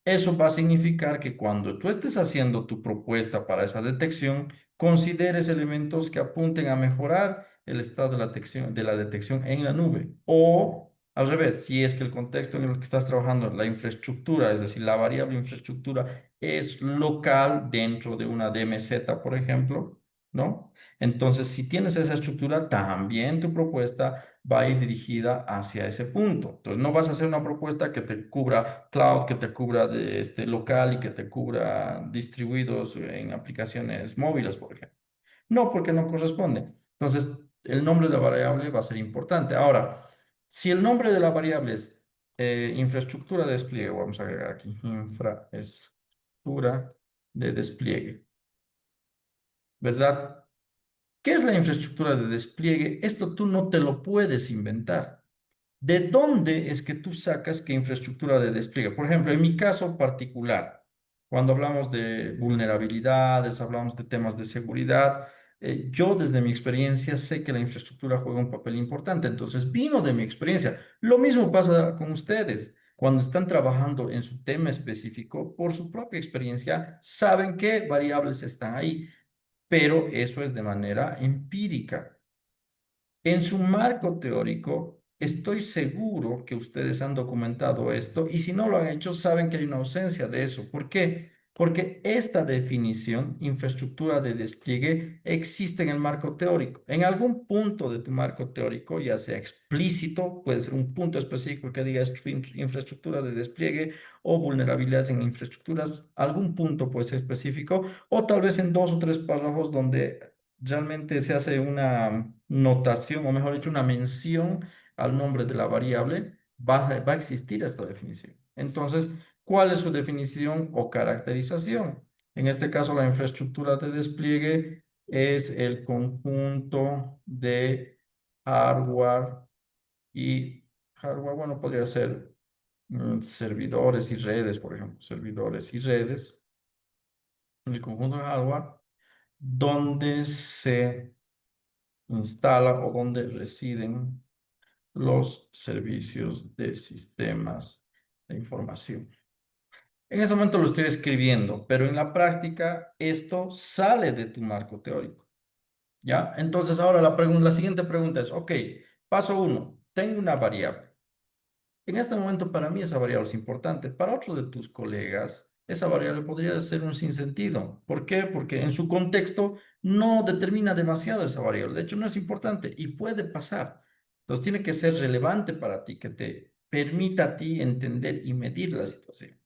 Eso va a significar que cuando tú estés haciendo tu propuesta para esa detección, consideres elementos que apunten a mejorar el estado de la detección en la nube o Al revés, si es que el contexto en el que estás trabajando, la infraestructura, es decir, la variable infraestructura es local dentro de una DMZ, por ejemplo, ¿no? Entonces, si tienes esa estructura, también tu propuesta va a ir dirigida hacia ese punto. Entonces, no vas a hacer una propuesta que te cubra cloud, que te cubra de este local y que te cubra distribuidos en aplicaciones móviles, por ejemplo. No, porque no corresponde. Entonces, el nombre de la variable va a ser importante. Ahora, si el nombre de la variable es infraestructura de despliegue, vamos a agregar aquí, infraestructura de despliegue, ¿verdad? ¿Qué es la infraestructura de despliegue? Esto tú no te lo puedes inventar. ¿De dónde es que tú sacas qué infraestructura de despliegue? Por ejemplo, en mi caso particular, cuando hablamos de vulnerabilidades, hablamos de temas de seguridad, yo desde mi experiencia sé que la infraestructura juega un papel importante, entonces vino de mi experiencia. Lo mismo pasa con ustedes. Cuando están trabajando en su tema específico, por su propia experiencia, saben qué variables están ahí, pero eso es de manera empírica. En su marco teórico, estoy seguro que ustedes han documentado esto y si no lo han hecho, saben que hay una ausencia de eso. ¿Por qué? Porque esta definición, infraestructura de despliegue, existe en el marco teórico. En algún punto de tu marco teórico, ya sea explícito, puede ser un punto específico que diga infraestructura de despliegue o vulnerabilidades en infraestructuras, algún punto puede ser específico, o tal vez en dos o tres párrafos donde realmente se hace una notación, o mejor dicho, una mención al nombre de la variable, va a existir esta definición. Entonces, ¿cuál es su definición o caracterización? En este caso, la infraestructura de despliegue es el conjunto de hardware y hardware, bueno, podría ser servidores y redes, por ejemplo, servidores y redes, el conjunto de hardware, donde se instala o donde residen los servicios de sistemas de información. En ese momento lo estoy escribiendo, pero en la práctica esto sale de tu marco teórico, ¿ya? Entonces ahora la siguiente pregunta es, ok, paso uno, tengo una variable. En este momento para mí esa variable es importante. Para otro de tus colegas, esa variable podría ser un sinsentido. ¿Por qué? Porque en su contexto no determina demasiado esa variable. De hecho, no es importante y puede pasar. Entonces tiene que ser relevante para ti, que te permita a ti entender y medir la situación.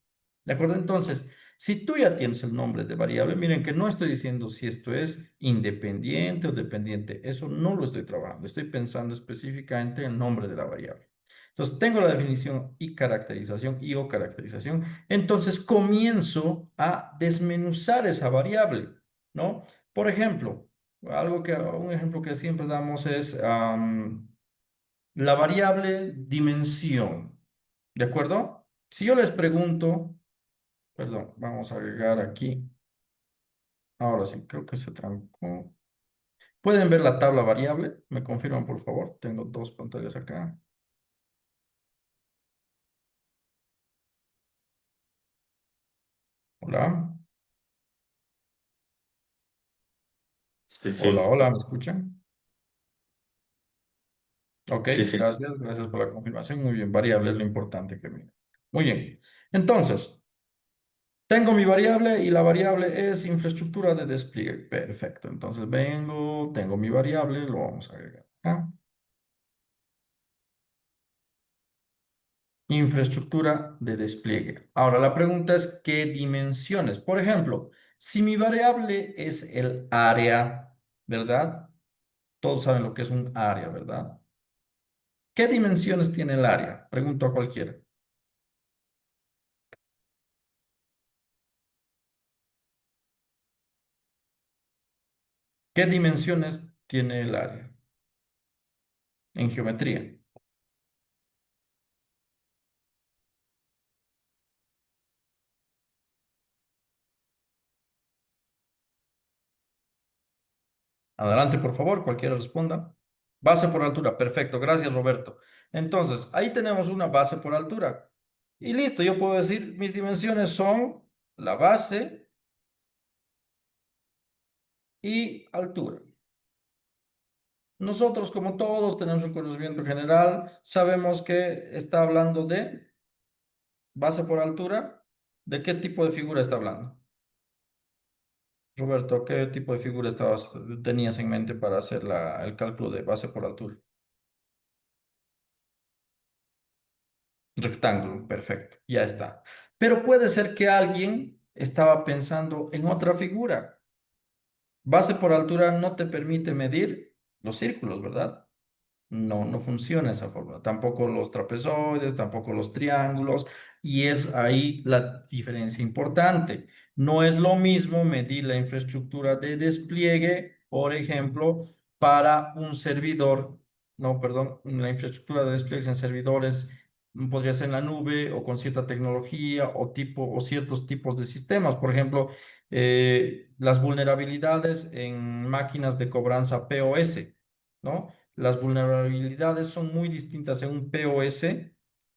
¿De acuerdo? Entonces, si tú ya tienes el nombre de variable, miren que no estoy diciendo si esto es independiente o dependiente. Eso no lo estoy trabajando. Estoy pensando específicamente en el nombre de la variable. Entonces, tengo la definición y caracterización y o caracterización. Entonces, comienzo a desmenuzar esa variable, ¿no? Por ejemplo, un ejemplo que siempre damos es la variable dimensión, ¿de acuerdo? Si yo les pregunto, perdón, vamos a agregar aquí, ahora sí, creo que se trancó. ¿Pueden ver la tabla variable? ¿Me confirman, por favor? Tengo dos pantallas acá. Hola. Sí, Hola, sí, hola, ¿me escuchan? Ok, sí, sí. gracias por la confirmación. Muy bien, variable es lo importante que mire. Muy bien. Entonces, tengo mi variable y la variable es infraestructura de despliegue. Perfecto. Entonces tengo mi variable, lo vamos a agregar acá. Infraestructura de despliegue. Ahora, la pregunta es, ¿qué dimensiones? Por ejemplo, si mi variable es el área, ¿verdad? Todos saben lo que es un área, ¿verdad? ¿Qué dimensiones tiene el área? Pregunto a cualquiera. ¿Qué dimensiones tiene el área en geometría? Adelante, por favor, cualquiera responda. Base por altura, perfecto, gracias Roberto. Entonces, ahí tenemos una base por altura. Y listo, yo puedo decir, mis dimensiones son la base y altura. Nosotros, como todos, tenemos un conocimiento general, sabemos que está hablando de base por altura. ¿De qué tipo de figura está hablando? Roberto, ¿qué tipo de figura tenías en mente para hacer el cálculo de base por altura? Rectángulo, perfecto, ya está. Pero puede ser que alguien estaba pensando en otra figura. Base por altura no te permite medir los círculos, ¿verdad? No, no funciona esa forma. Tampoco los trapezoides, tampoco los triángulos. Y es ahí la diferencia importante. No es lo mismo medir la infraestructura de despliegue, por ejemplo, para un servidor, no, perdón, la infraestructura de despliegues en servidores podría ser en la nube o con cierta tecnología o ciertos tipos de sistemas. Por ejemplo, las vulnerabilidades en máquinas de cobranza POS, ¿no? Las vulnerabilidades son muy distintas en un POS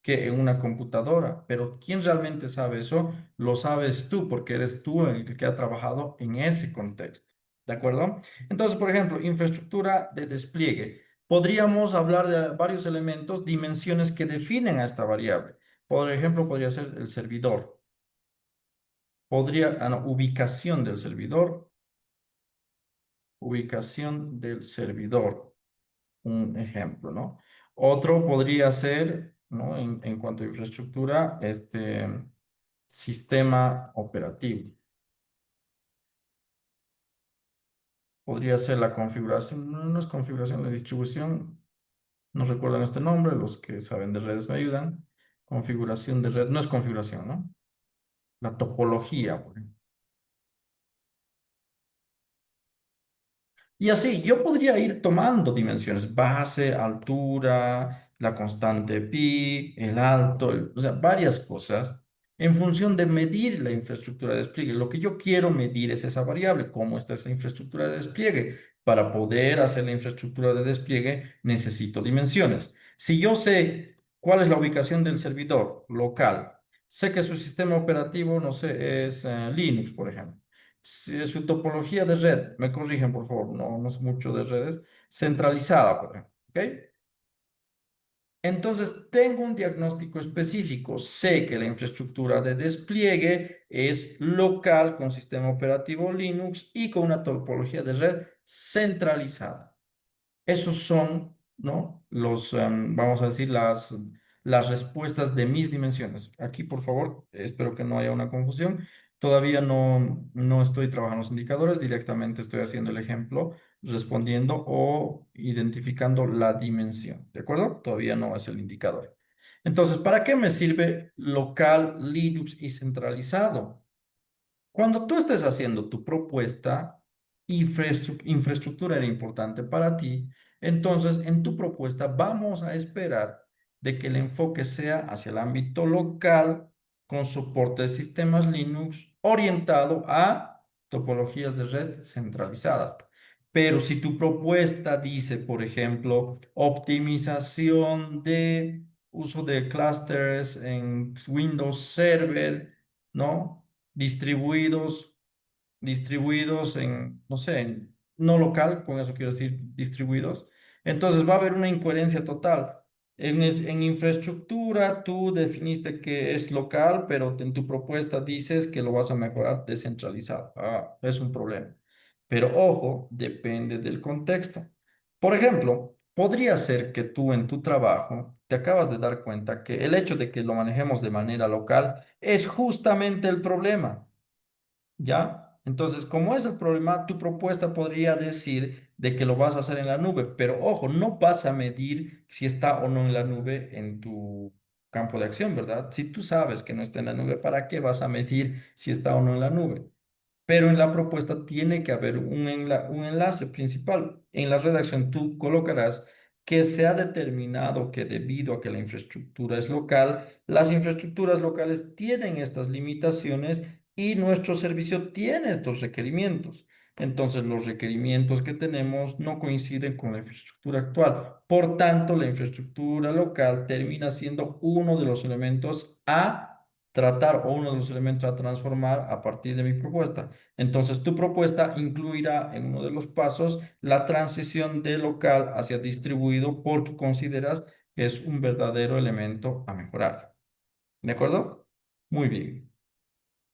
que en una computadora, pero ¿quién realmente sabe eso? Lo sabes tú, porque eres tú el que ha trabajado en ese contexto, ¿de acuerdo? Entonces, por ejemplo, infraestructura de despliegue. Podríamos hablar de varios elementos, dimensiones que definen a esta variable. Por ejemplo, podría ser el servidor. No, ubicación del servidor. Un ejemplo, ¿no? Otro podría ser, ¿no? En cuanto a infraestructura, sistema operativo. Podría ser la configuración, no, no es configuración, la distribución, no recuerdan este nombre, los que saben de redes me ayudan. Configuración de red, no es configuración, ¿no? La topología, por ejemplo. Y así, yo podría ir tomando dimensiones, base, altura, la constante pi, el alto, o sea, varias cosas, en función de medir la infraestructura de despliegue. Lo que yo quiero medir es esa variable, cómo está esa infraestructura de despliegue. Para poder hacer la infraestructura de despliegue, necesito dimensiones. Si yo sé cuál es la ubicación del servidor local, sé que su sistema operativo, no sé, es Linux, por ejemplo. Su topología de red, me corrigen por favor, no, no sé mucho de redes, centralizada, por ejemplo, ¿ok? Entonces, tengo un diagnóstico específico. Sé que la infraestructura de despliegue es local con sistema operativo Linux y con una topología de red centralizada. Esos son, ¿no? Vamos a decir, las respuestas de mis dimensiones. Aquí, por favor, espero que no haya una confusión. Todavía no estoy trabajando los indicadores, directamente estoy haciendo el ejemplo, respondiendo o identificando la dimensión, ¿de acuerdo? Todavía no es el indicador. Entonces, ¿para qué me sirve local, Linux y centralizado? Cuando tú estés haciendo tu propuesta, infraestructura era importante para ti, entonces en tu propuesta vamos a esperar de que el enfoque sea hacia el ámbito local con soporte de sistemas Linux orientado a topologías de red centralizadas. Pero si tu propuesta dice, por ejemplo, optimización de uso de clusters en Windows Server, ¿no? distribuidos, distribuidos en, no sé, no local, con eso quiero decir distribuidos. Entonces va a haber una incoherencia total. En infraestructura tú definiste que es local, pero en tu propuesta dices que lo vas a mejorar descentralizado. Ah, es un problema. Pero ojo, depende del contexto. Por ejemplo, podría ser que tú en tu trabajo te acabas de dar cuenta que el hecho de que lo manejemos de manera local es justamente el problema. ¿Ya? Entonces, como es el problema, tu propuesta podría decir de que lo vas a hacer en la nube, pero ojo, no vas a medir si está o no en la nube en tu campo de acción, ¿verdad? Si tú sabes que no está en la nube, ¿para qué vas a medir si está o no en la nube? Pero en la propuesta tiene que haber un enlace principal. En la redacción tú colocarás que se ha determinado que debido a que la infraestructura es local, las infraestructuras locales tienen estas limitaciones y nuestro servicio tiene estos requerimientos. Entonces, los requerimientos que tenemos no coinciden con la infraestructura actual. Por tanto, la infraestructura local termina siendo uno de los elementos a tratar o uno de los elementos a transformar a partir de mi propuesta. Entonces, tu propuesta incluirá en uno de los pasos la transición de local hacia distribuido porque consideras que es un verdadero elemento a mejorar. ¿De acuerdo? Muy bien.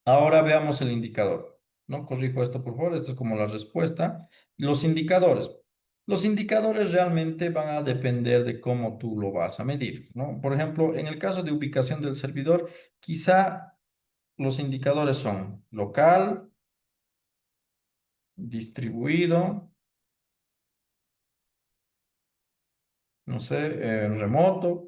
Ahora veamos el indicador. No corrijo esto, por favor. Esto es como la respuesta. Los indicadores. Los indicadores realmente van a depender de cómo tú lo vas a medir, ¿no? Por ejemplo, en el caso de ubicación del servidor, quizá los indicadores son local, distribuido, no sé, remoto.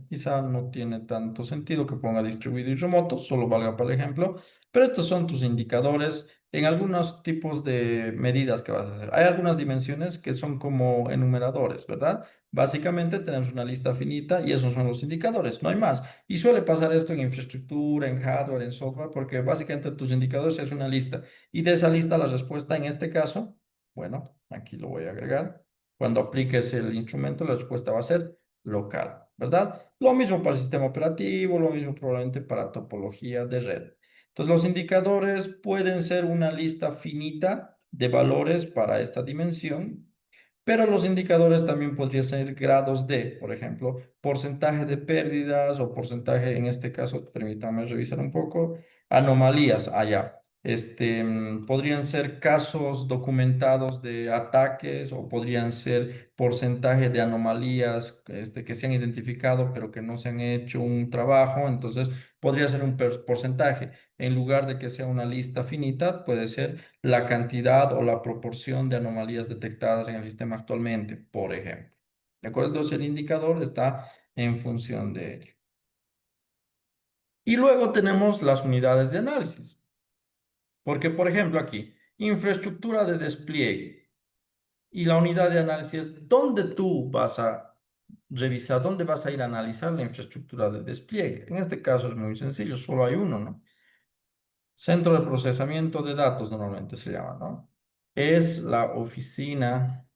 Quizá no tiene tanto sentido que ponga distribuido y remoto, solo valga para el ejemplo, pero estos son tus indicadores en algunos tipos de medidas que vas a hacer. Hay algunas dimensiones que son como enumeradores, ¿verdad? Básicamente tenemos una lista finita y esos son los indicadores, no hay más. Y suele pasar esto en infraestructura, en hardware, en software, porque básicamente tus indicadores es una lista. Y de esa lista la respuesta en este caso, bueno, aquí lo voy a agregar. Cuando apliques el instrumento, la respuesta va a ser local, ¿verdad? Lo mismo para el sistema operativo, lo mismo probablemente para topología de red. Entonces, los indicadores pueden ser una lista finita de valores para esta dimensión, pero los indicadores también podrían ser grados de, por ejemplo, porcentaje de pérdidas o porcentaje, en este caso, permítanme revisar un poco, anomalías allá. Podrían ser casos documentados de ataques o podrían ser porcentaje de anomalías que se han identificado pero que no se han hecho un trabajo. Entonces, podría ser un porcentaje. En lugar de que sea una lista finita, puede ser la cantidad o la proporción de anomalías detectadas en el sistema actualmente, por ejemplo. ¿De acuerdo? Entonces, el indicador está en función de ello. Y luego tenemos las unidades de análisis. Porque, por ejemplo, aquí, infraestructura de despliegue y la unidad de análisis, ¿dónde tú vas a revisar, dónde vas a ir a analizar la infraestructura de despliegue? En este caso es muy sencillo, solo hay uno, ¿no? Centro de procesamiento de datos normalmente se llama, ¿no? Es la oficina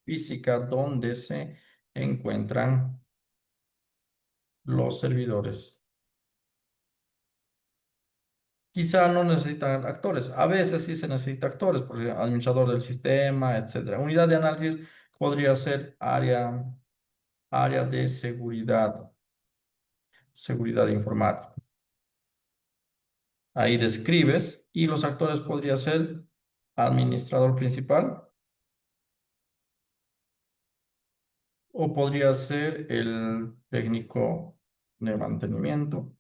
física donde se encuentran los servidores. Quizá no necesitan actores, a veces sí se necesita actores, porque administrador del sistema, etcétera. Unidad de análisis podría ser área de seguridad, seguridad informática. Ahí describes y los actores podría ser administrador principal o podría ser el técnico de mantenimiento.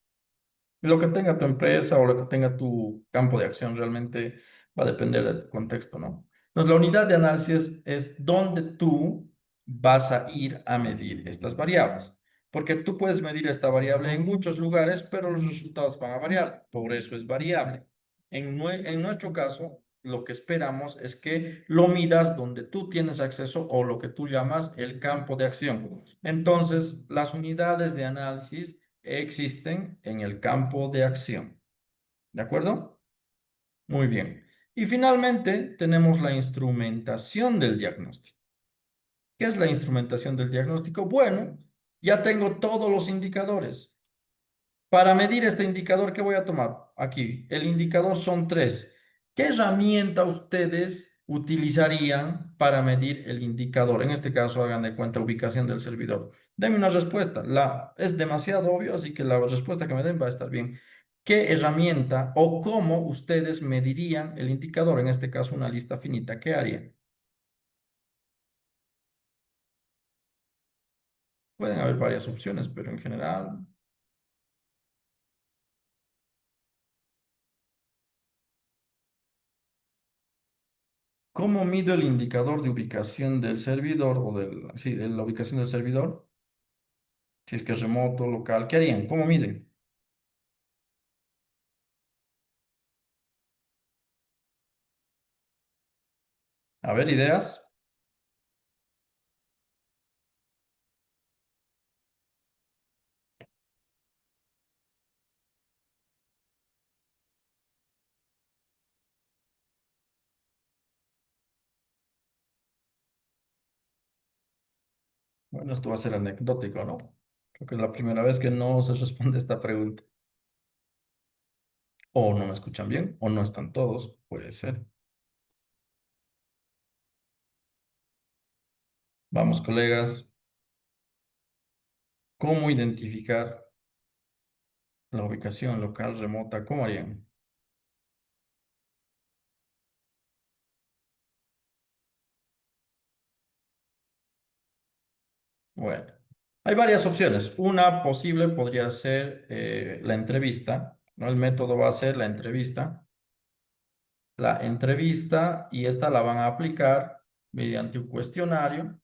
Lo que tenga tu empresa o lo que tenga tu campo de acción realmente va a depender del contexto, ¿no? Entonces, la unidad de análisis es donde tú vas a ir a medir estas variables. Porque tú puedes medir esta variable en muchos lugares, pero los resultados van a variar. Por eso es variable. En nuestro caso, lo que esperamos es que lo midas donde tú tienes acceso o lo que tú llamas el campo de acción. Entonces, las unidades de análisis existen en el campo de acción. ¿De acuerdo? Muy bien. Y finalmente tenemos la instrumentación del diagnóstico. ¿Qué es la instrumentación del diagnóstico? Bueno, ya tengo todos los indicadores. Para medir este indicador, ¿qué voy a tomar? Aquí, el indicador son tres. ¿Qué herramienta ustedes utilizarían para medir el indicador? En este caso, hagan de cuenta ubicación del servidor. Denme una respuesta. Es demasiado obvio, así que la respuesta que me den va a estar bien. ¿Qué herramienta o cómo ustedes medirían el indicador? En este caso, una lista finita. ¿Qué harían? Pueden haber varias opciones, pero en general, ¿cómo mido el indicador de ubicación del servidor o sí, de la ubicación del servidor? Si es que es remoto, local, ¿qué harían? ¿Cómo miden? A ver, ideas. Bueno, esto va a ser anecdótico, ¿no? Creo que es la primera vez que no se responde esta pregunta. O no me escuchan bien, o no están todos, puede ser. Vamos, colegas. ¿Cómo identificar la ubicación local remota? ¿Cómo harían? Bueno, hay varias opciones. Una posible podría ser la entrevista, ¿no? El método va a ser la entrevista. La entrevista y esta la van a aplicar mediante un cuestionario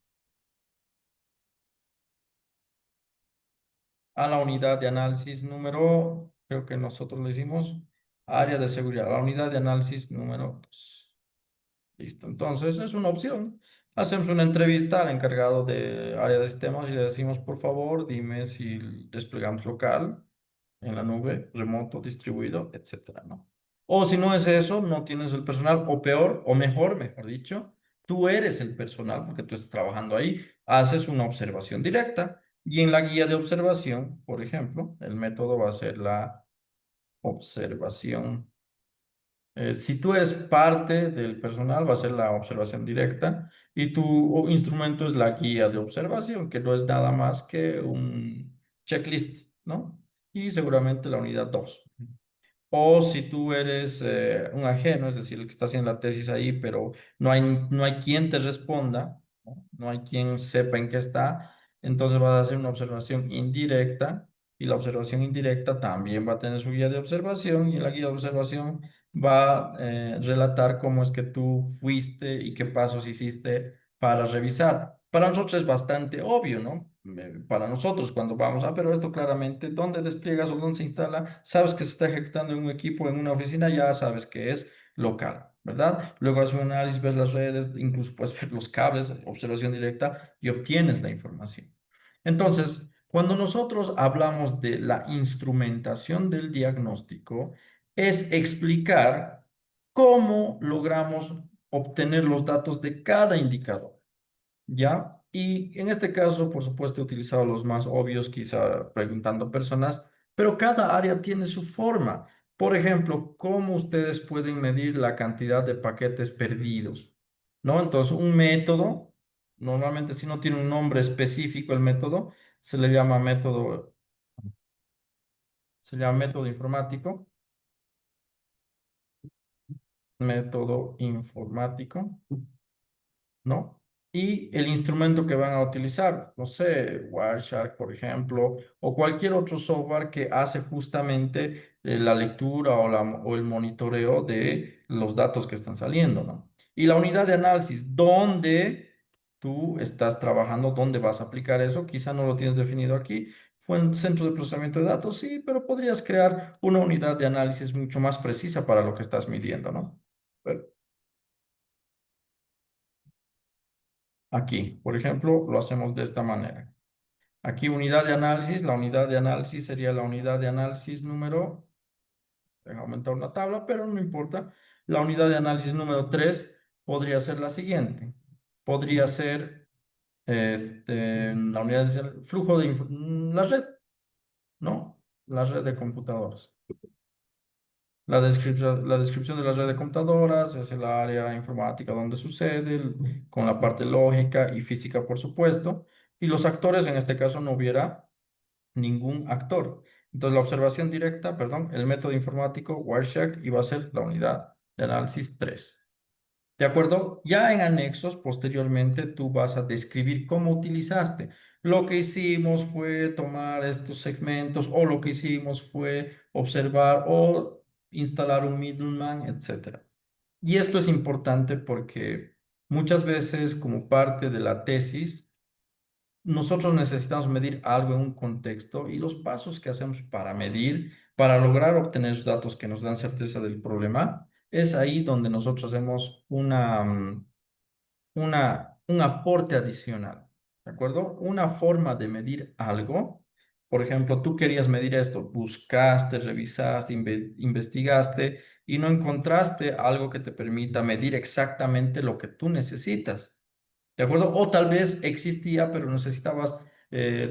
a la unidad de análisis número, creo que nosotros le hicimos, área de seguridad, la unidad de análisis número 2. Listo, entonces es una opción. Hacemos una entrevista al encargado de área de sistemas y le decimos, por favor, dime si desplegamos local en la nube, remoto, distribuido, etcétera, ¿no? O si no es eso, no tienes el personal, o peor, o mejor, mejor dicho, tú eres el personal porque tú estás trabajando ahí, haces una observación directa y en la guía de observación, por ejemplo, el método va a ser la observación. Si tú eres parte del personal, va a ser la observación directa y tu instrumento es la guía de observación, que no es nada más que un checklist, ¿no? Y seguramente la unidad 2. O si tú eres un ajeno, es decir, el que está haciendo la tesis ahí, pero no hay quien te responda, ¿no? No hay quien sepa en qué está, entonces vas a hacer una observación indirecta y la observación indirecta también va a tener su guía de observación y la guía de observación va a relatar cómo es que tú fuiste y qué pasos hiciste para revisar. Para nosotros es bastante obvio, ¿no? Para nosotros cuando vamos, pero esto claramente, ¿dónde despliegas o dónde se instala? Sabes que se está ejecutando en un equipo, en una oficina, ya sabes que es local, ¿verdad? Luego haces un análisis, ves las redes, incluso puedes ver los cables, observación directa y obtienes la información. Entonces, cuando nosotros hablamos de la instrumentación del diagnóstico, es explicar cómo logramos obtener los datos de cada indicador. ¿Ya? Y en este caso, por supuesto, he utilizado los más obvios, quizá preguntando a personas, pero cada área tiene su forma. Por ejemplo, ¿cómo ustedes pueden medir la cantidad de paquetes perdidos? ¿No? Entonces, un método, normalmente si no tiene un nombre específico el método, se llama método informático, método informático. ¿No? Y el instrumento que van a utilizar, no sé, Wireshark, por ejemplo, o cualquier otro software que hace justamente la lectura o el monitoreo de los datos que están saliendo, ¿no? Y la unidad de análisis, ¿dónde tú estás trabajando? ¿Dónde vas a aplicar eso? Quizá no lo tienes definido aquí. Fue en centro de procesamiento de datos, sí, pero podrías crear una unidad de análisis mucho más precisa para lo que estás midiendo, ¿no? Bueno, aquí, por ejemplo, lo hacemos de esta manera. Aquí unidad de análisis, la unidad de análisis sería la unidad de análisis número, deja aumentar una tabla, pero no importa. La unidad de análisis número 3 podría ser la siguiente. Podría ser la unidad de flujo de la red, ¿no? La red de computadoras. La descripción de la red de computadoras es el área informática donde sucede, con la parte lógica y física, por supuesto. Y los actores, en este caso, no hubiera ningún actor. Entonces, la observación directa, perdón, el método informático Wireshark iba a ser la unidad de análisis 3. ¿De acuerdo? Ya en anexos, posteriormente, tú vas a describir cómo utilizaste. Lo que hicimos fue tomar estos segmentos o lo que hicimos fue observar o instalar un middleman, etcétera. Y esto es importante porque muchas veces como parte de la tesis, nosotros necesitamos medir algo en un contexto y los pasos que hacemos para medir, para lograr obtener esos datos que nos dan certeza del problema, es ahí donde nosotros hacemos un aporte adicional, ¿de acuerdo? Una forma de medir algo. Por ejemplo, tú querías medir esto, buscaste, revisaste, investigaste y no encontraste algo que te permita medir exactamente lo que tú necesitas. ¿De acuerdo? O tal vez existía, pero necesitabas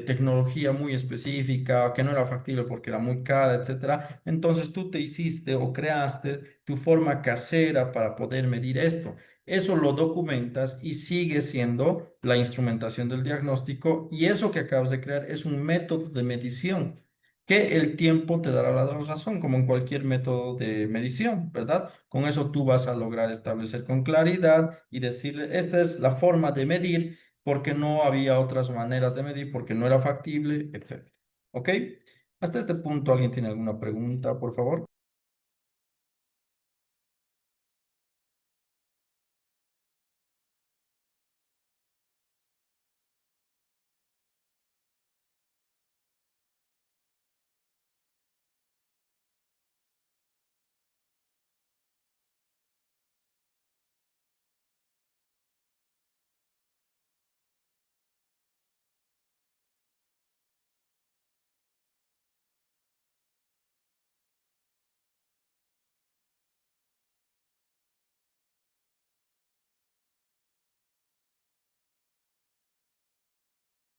tecnología muy específica, que no era factible porque era muy cara, etcétera. Entonces tú te hiciste o creaste tu forma casera para poder medir esto. Eso lo documentas y sigue siendo la instrumentación del diagnóstico, y eso que acabas de crear es un método de medición que el tiempo te dará la razón, como en cualquier método de medición, ¿verdad? Con eso tú vas a lograr establecer con claridad y decirle, esta es la forma de medir porque no había otras maneras de medir, porque no era factible, etcétera. ¿Ok? Hasta este punto, ¿alguien tiene alguna pregunta, por favor?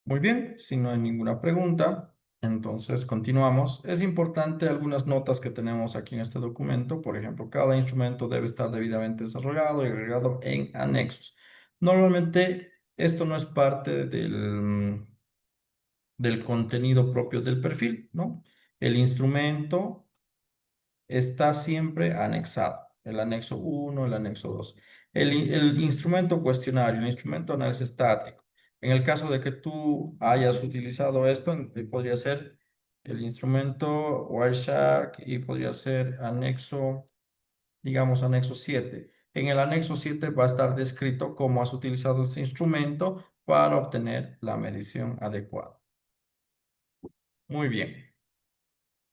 Muy bien, si no hay ninguna pregunta, entonces continuamos. Es importante algunas notas que tenemos aquí en este documento. Por ejemplo, cada instrumento debe estar debidamente desarrollado y agregado en anexos. Normalmente esto no es parte del contenido propio del perfil, ¿no? El instrumento está siempre anexado. El anexo 1, el anexo 2. El instrumento cuestionario, el instrumento análisis estático. En el caso de que tú hayas utilizado esto, podría ser el instrumento Wireshark y podría ser anexo, digamos, anexo 7. En el anexo 7 va a estar descrito cómo has utilizado ese instrumento para obtener la medición adecuada. Muy bien.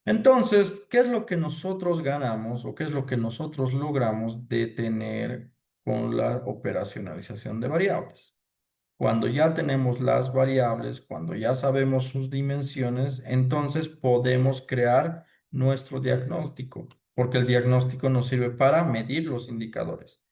Entonces, ¿qué es lo que nosotros ganamos o qué es lo que nosotros logramos de tener con la operacionalización de variables? Cuando ya tenemos las variables, cuando ya sabemos sus dimensiones, entonces podemos crear nuestro diagnóstico, porque el diagnóstico nos sirve para medir los indicadores.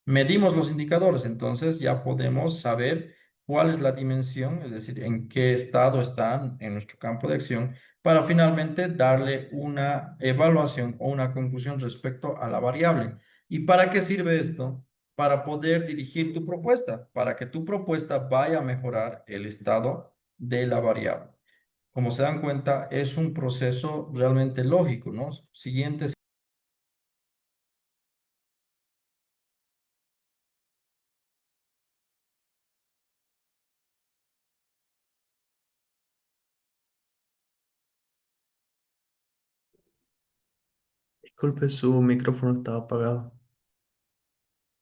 Medimos los indicadores, entonces ya podemos saber cuál es la dimensión, es decir, en qué estado están en nuestro campo de acción, para finalmente darle una evaluación o una conclusión respecto a la variable. ¿Y para qué sirve esto? Para poder dirigir tu propuesta, para que tu propuesta vaya a mejorar el estado de la variable. Como se dan cuenta, es un proceso realmente lógico, ¿no? Siguiente. Disculpe, su micrófono estaba apagado.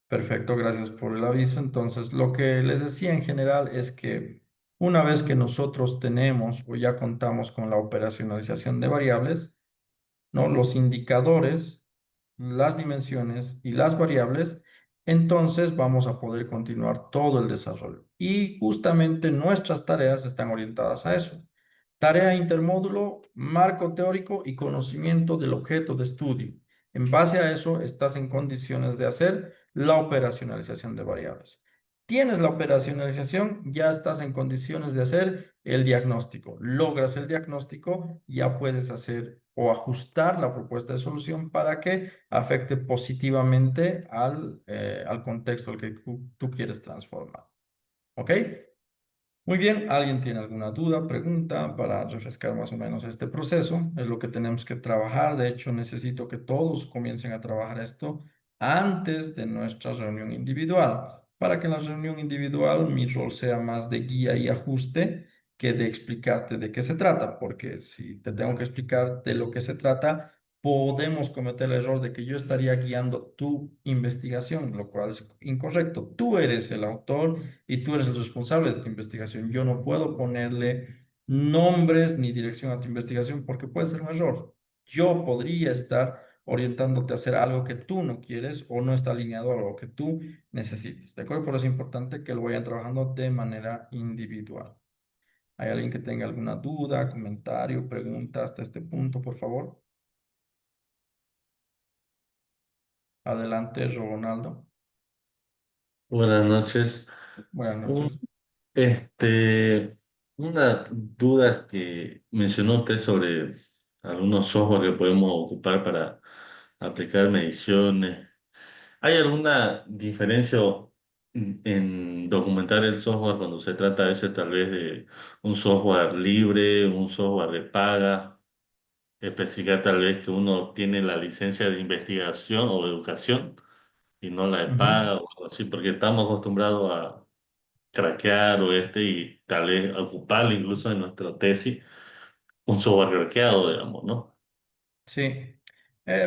Perfecto, gracias por el aviso. Entonces, lo que les decía en general es que una vez que nosotros tenemos o ya contamos con la operacionalización de variables, ¿no? Los indicadores, las dimensiones y las variables, entonces vamos a poder continuar todo el desarrollo. Y justamente nuestras tareas están orientadas a eso. Tarea intermódulo, marco teórico y conocimiento del objeto de estudio. En base a eso, estás en condiciones de hacer la operacionalización de variables. Tienes la operacionalización, ya estás en condiciones de hacer el diagnóstico. Logras el diagnóstico, ya puedes hacer o ajustar la propuesta de solución para que afecte positivamente al contexto al que tú quieres transformar. ¿Ok? Muy bien, ¿alguien tiene alguna duda, pregunta para refrescar más o menos este proceso? Es lo que tenemos que trabajar. De hecho, necesito que todos comiencen a trabajar esto antes de nuestra reunión individual, para que en la reunión individual mi rol sea más de guía y ajuste que de explicarte de qué se trata, porque si te tengo que explicar de lo que se trata, podemos cometer el error de que yo estaría guiando tu investigación, lo cual es incorrecto. Tú eres el autor y tú eres el responsable de tu investigación. Yo no puedo ponerle nombres ni dirección a tu investigación porque puede ser un error. Yo podría estar orientándote a hacer algo que tú no quieres o no está alineado a lo que tú necesites. ¿De acuerdo? Por eso es importante que lo vayan trabajando de manera individual. ¿Hay alguien que tenga alguna duda, comentario, pregunta hasta este punto, por favor? Adelante, Ronaldo. Buenas noches. Buenas Un- noches. Este, Una duda que mencionó usted sobre algunos software que podemos ocupar para aplicar mediciones. ¿Hay alguna diferencia en documentar el software cuando se trata a veces tal vez de un software libre, un software de paga? Especificar tal vez que uno tiene la licencia de investigación o de educación y no la de Ujú. paga o algo así, porque estamos acostumbrados a craquear o y tal vez ocuparlo incluso en nuestra tesis, un software craqueado, digamos, ¿no? Sí.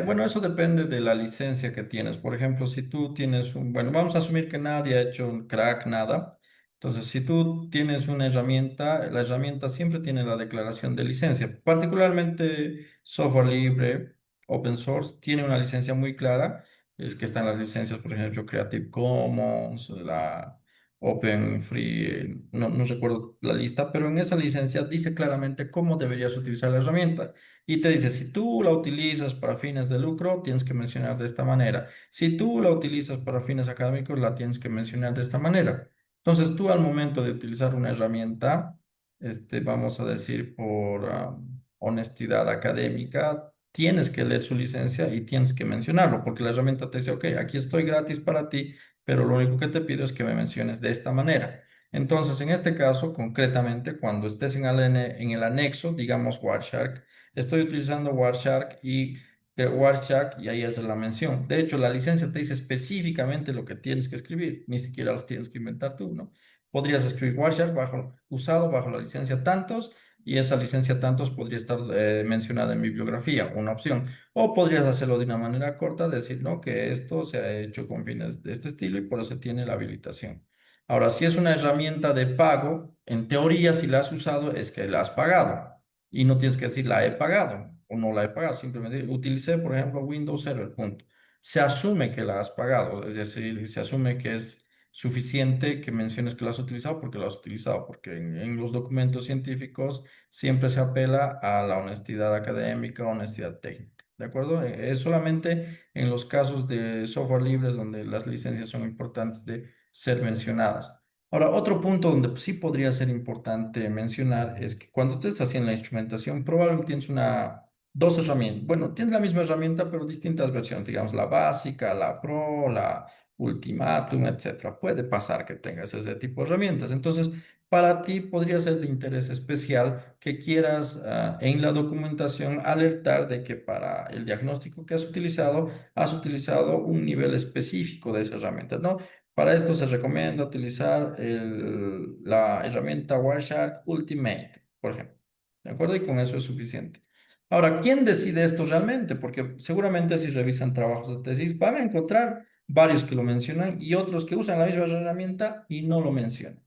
Bueno, eso depende de la licencia que tienes. Por ejemplo, si tú tienes bueno, vamos a asumir que nadie ha hecho un crack, nada. Entonces, si tú tienes una herramienta, la herramienta siempre tiene la declaración de licencia. Particularmente software libre, open source, tiene una licencia muy clara. Es que están las licencias, por ejemplo, Creative Commons, la Open Free, no recuerdo la lista, pero en esa licencia dice claramente cómo deberías utilizar la herramienta. Y te dice, si tú la utilizas para fines de lucro, tienes que mencionar de esta manera. Si tú la utilizas para fines académicos, la tienes que mencionar de esta manera. Entonces, tú al momento de utilizar una herramienta, vamos a decir por honestidad académica, tienes que leer su licencia y tienes que mencionarlo, porque la herramienta te dice, ok, aquí estoy gratis para ti, pero lo único que te pido es que me menciones de esta manera. Entonces, en este caso, concretamente, cuando estés en el anexo, digamos Wireshark, estoy utilizando Wireshark y Wireshark y ahí haces la mención. De hecho, la licencia te dice específicamente lo que tienes que escribir, ni siquiera lo tienes que inventar tú, ¿no? Podrías escribir Wireshark usado bajo la licencia tantos y esa licencia tantos podría estar mencionada en bibliografía, una opción. O podrías hacerlo de una manera corta, decir, ¿no? Que esto se ha hecho con fines de este estilo y por eso tiene la habilitación. Ahora, si es una herramienta de pago, en teoría, si la has usado, es que la has pagado. Y no tienes que decir la he pagado o no la he pagado. Simplemente utilicé, por ejemplo, Windows Server, punto. Se asume que la has pagado, es decir, se asume que es suficiente que menciones que la has utilizado porque la has utilizado, porque en los documentos científicos siempre se apela a la honestidad académica, honestidad técnica. ¿De acuerdo? Es solamente en los casos de software libres donde las licencias son importantes de ser mencionadas. Ahora, otro punto donde sí podría ser importante mencionar es que cuando estés haciendo la instrumentación, probablemente tienes dos herramientas. Bueno, tienes la misma herramienta, pero distintas versiones, digamos, la básica, la Pro, la Ultimatum, etcétera. Puede pasar que tengas ese tipo de herramientas. Entonces, para ti podría ser de interés especial que quieras en la documentación alertar de que para el diagnóstico que has utilizado un nivel específico de esa herramienta, ¿no? Para esto se recomienda utilizar la herramienta Wireshark Ultimate, por ejemplo. ¿De acuerdo? Y con eso es suficiente. Ahora, ¿quién decide esto realmente? Porque seguramente si revisan trabajos de tesis van a encontrar varios que lo mencionan y otros que usan la misma herramienta y no lo mencionan.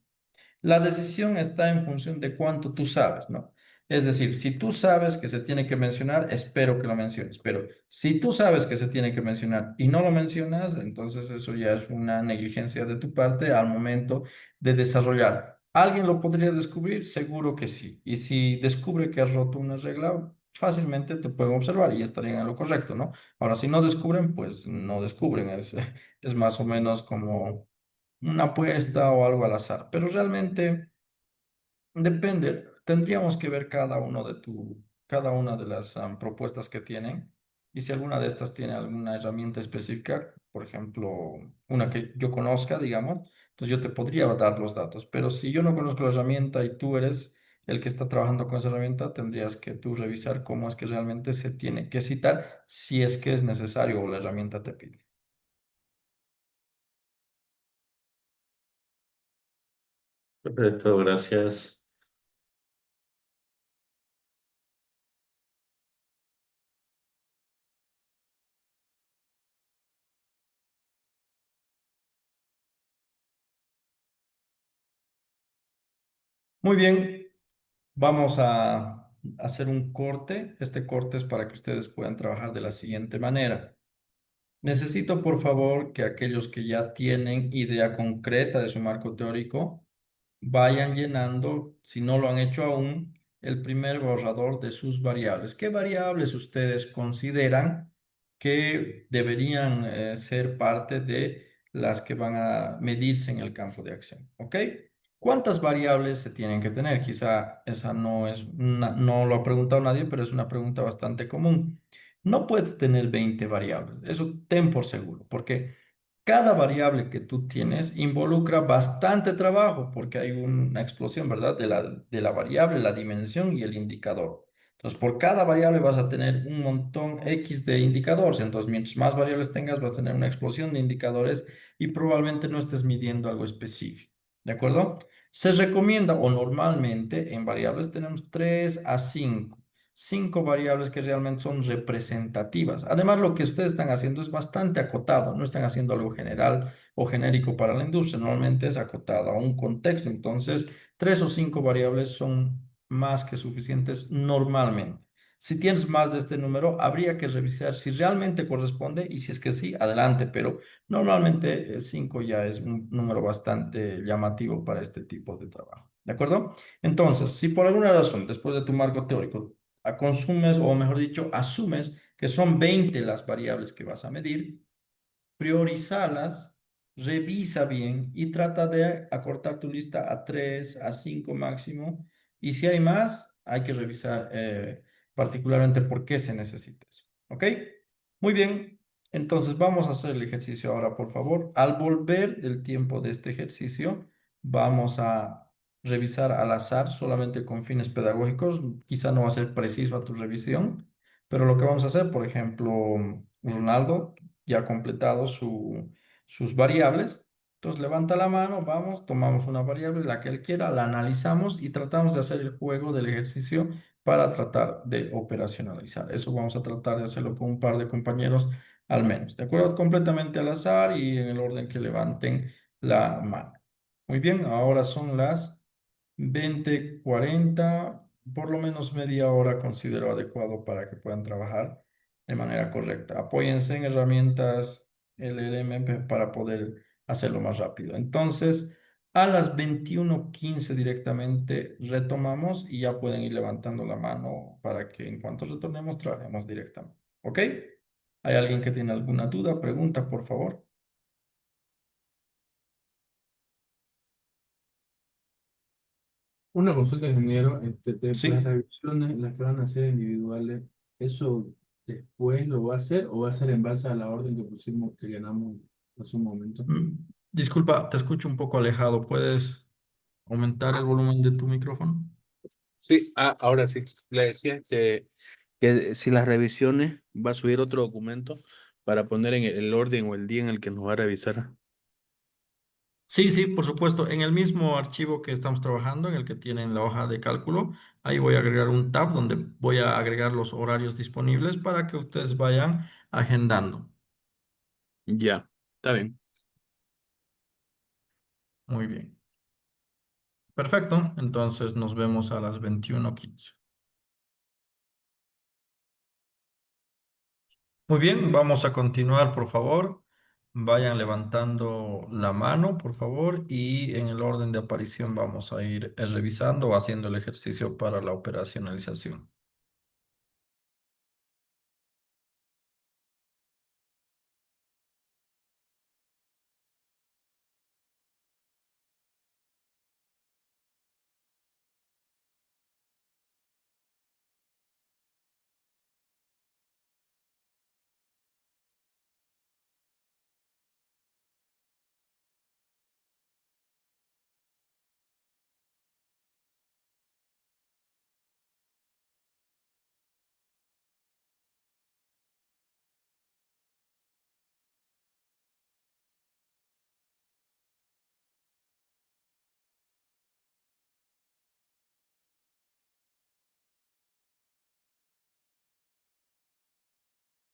La decisión está en función de cuánto tú sabes, ¿no? Es decir, si tú sabes que se tiene que mencionar, espero que lo menciones, pero si tú sabes que se tiene que mencionar y no lo mencionas, entonces eso ya es una negligencia de tu parte al momento de desarrollar. ¿Alguien lo podría descubrir? Seguro que sí. Y si descubre que has roto una regla, fácilmente te pueden observar y estarían en lo correcto, ¿no? Ahora, si no descubren, pues no descubren. Es más o menos como una apuesta o algo al azar, pero realmente depende. Tendríamos que ver cada una de las propuestas que tienen y si alguna de estas tiene alguna herramienta específica, por ejemplo, una que yo conozca, digamos, entonces yo te podría dar los datos, pero si yo no conozco la herramienta y tú eres el que está trabajando con esa herramienta, tendrías que tú revisar cómo es que realmente se tiene que citar si es que es necesario o la herramienta te pide. Perfecto, gracias. Muy bien. Vamos a hacer un corte. Este corte es para que ustedes puedan trabajar de la siguiente manera. Necesito, por favor, que aquellos que ya tienen idea concreta de su marco teórico vayan llenando, si no lo han hecho aún, el primer borrador de sus variables. ¿Qué variables ustedes consideran que deberían ser parte de las que van a medirse en el campo de acción? ¿Ok? ¿Cuántas variables se tienen que tener? Quizá esa no lo ha preguntado nadie, pero es una pregunta bastante común. No puedes tener 20 variables, eso ten por seguro, porque cada variable que tú tienes involucra bastante trabajo, porque hay una explosión, ¿verdad? De la variable, la dimensión y el indicador. Entonces, por cada variable vas a tener un montón X de indicadores. Entonces, mientras más variables tengas, vas a tener una explosión de indicadores y probablemente no estés midiendo algo específico. ¿De acuerdo? Se recomienda o normalmente en variables tenemos 3 a 5 variables que realmente son representativas. Además, lo que ustedes están haciendo es bastante acotado, no están haciendo algo general o genérico para la industria, normalmente es acotado a un contexto. Entonces, 3 o 5 variables son más que suficientes normalmente. Si tienes más de este número, habría que revisar si realmente corresponde y si es que sí, adelante, pero normalmente 5 ya es un número bastante llamativo para este tipo de trabajo. ¿De acuerdo? Entonces, si por alguna razón, después de tu marco teórico, consumes, o mejor dicho, asumes que son 20 las variables que vas a medir, priorizalas, revisa bien y trata de acortar tu lista a 3 a 5 máximo. Y si hay más, hay que revisar particularmente por qué se necesita eso. ¿Ok? Muy bien. Entonces vamos a hacer el ejercicio ahora, por favor. Al volver del tiempo de este ejercicio, vamos a revisar al azar solamente con fines pedagógicos. Quizá no va a ser preciso a tu revisión, pero lo que vamos a hacer, por ejemplo, Ronaldo ya completado sus variables. Entonces levanta la mano, vamos, tomamos una variable, la que él quiera, la analizamos y tratamos de hacer el juego del ejercicio para tratar de operacionalizar. Eso vamos a tratar de hacerlo con un par de compañeros al menos. ¿De acuerdo? Completamente al azar y en el orden que levanten la mano. Muy bien, ahora son las 20:40, por lo menos media hora considero adecuado para que puedan trabajar de manera correcta. Apóyense en herramientas LLM para poder hacerlo más rápido. Entonces, a las 21:15 directamente retomamos y ya pueden ir levantando la mano para que en cuanto retornemos trabajemos directamente. ¿Ok? ¿Hay alguien que tiene alguna duda? Pregunta, por favor. Una consulta, ingeniero, las Sí. revisiones, las que van a ser individuales, ¿eso después lo va a hacer o va a ser en base a la orden que pusimos, que ganamos hace un momento? Mm, Disculpa, te escucho un poco alejado. ¿Puedes aumentar el volumen de tu micrófono? Sí, ahora sí. Le decía que si las revisiones va a subir otro documento para poner en el orden o el día en el que nos va a revisar. Sí, sí, por supuesto. En el mismo archivo que estamos trabajando, en el que tienen la hoja de cálculo, ahí voy a agregar un tab donde voy a agregar los horarios disponibles para que ustedes vayan agendando. Ya, está bien. Muy bien. Perfecto. Entonces nos vemos a las 21:15. Muy bien, vamos a continuar, por favor. Vayan levantando la mano, por favor, y en el orden de aparición vamos a ir revisando o haciendo el ejercicio para la operacionalización.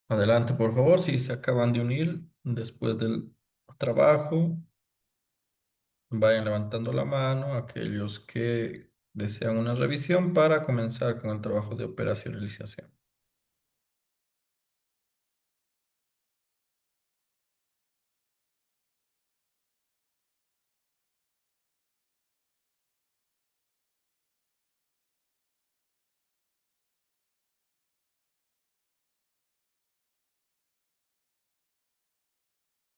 Adelante, por favor, si se acaban de unir después del trabajo, vayan levantando la mano aquellos que desean una revisión para comenzar con el trabajo de operacionalización.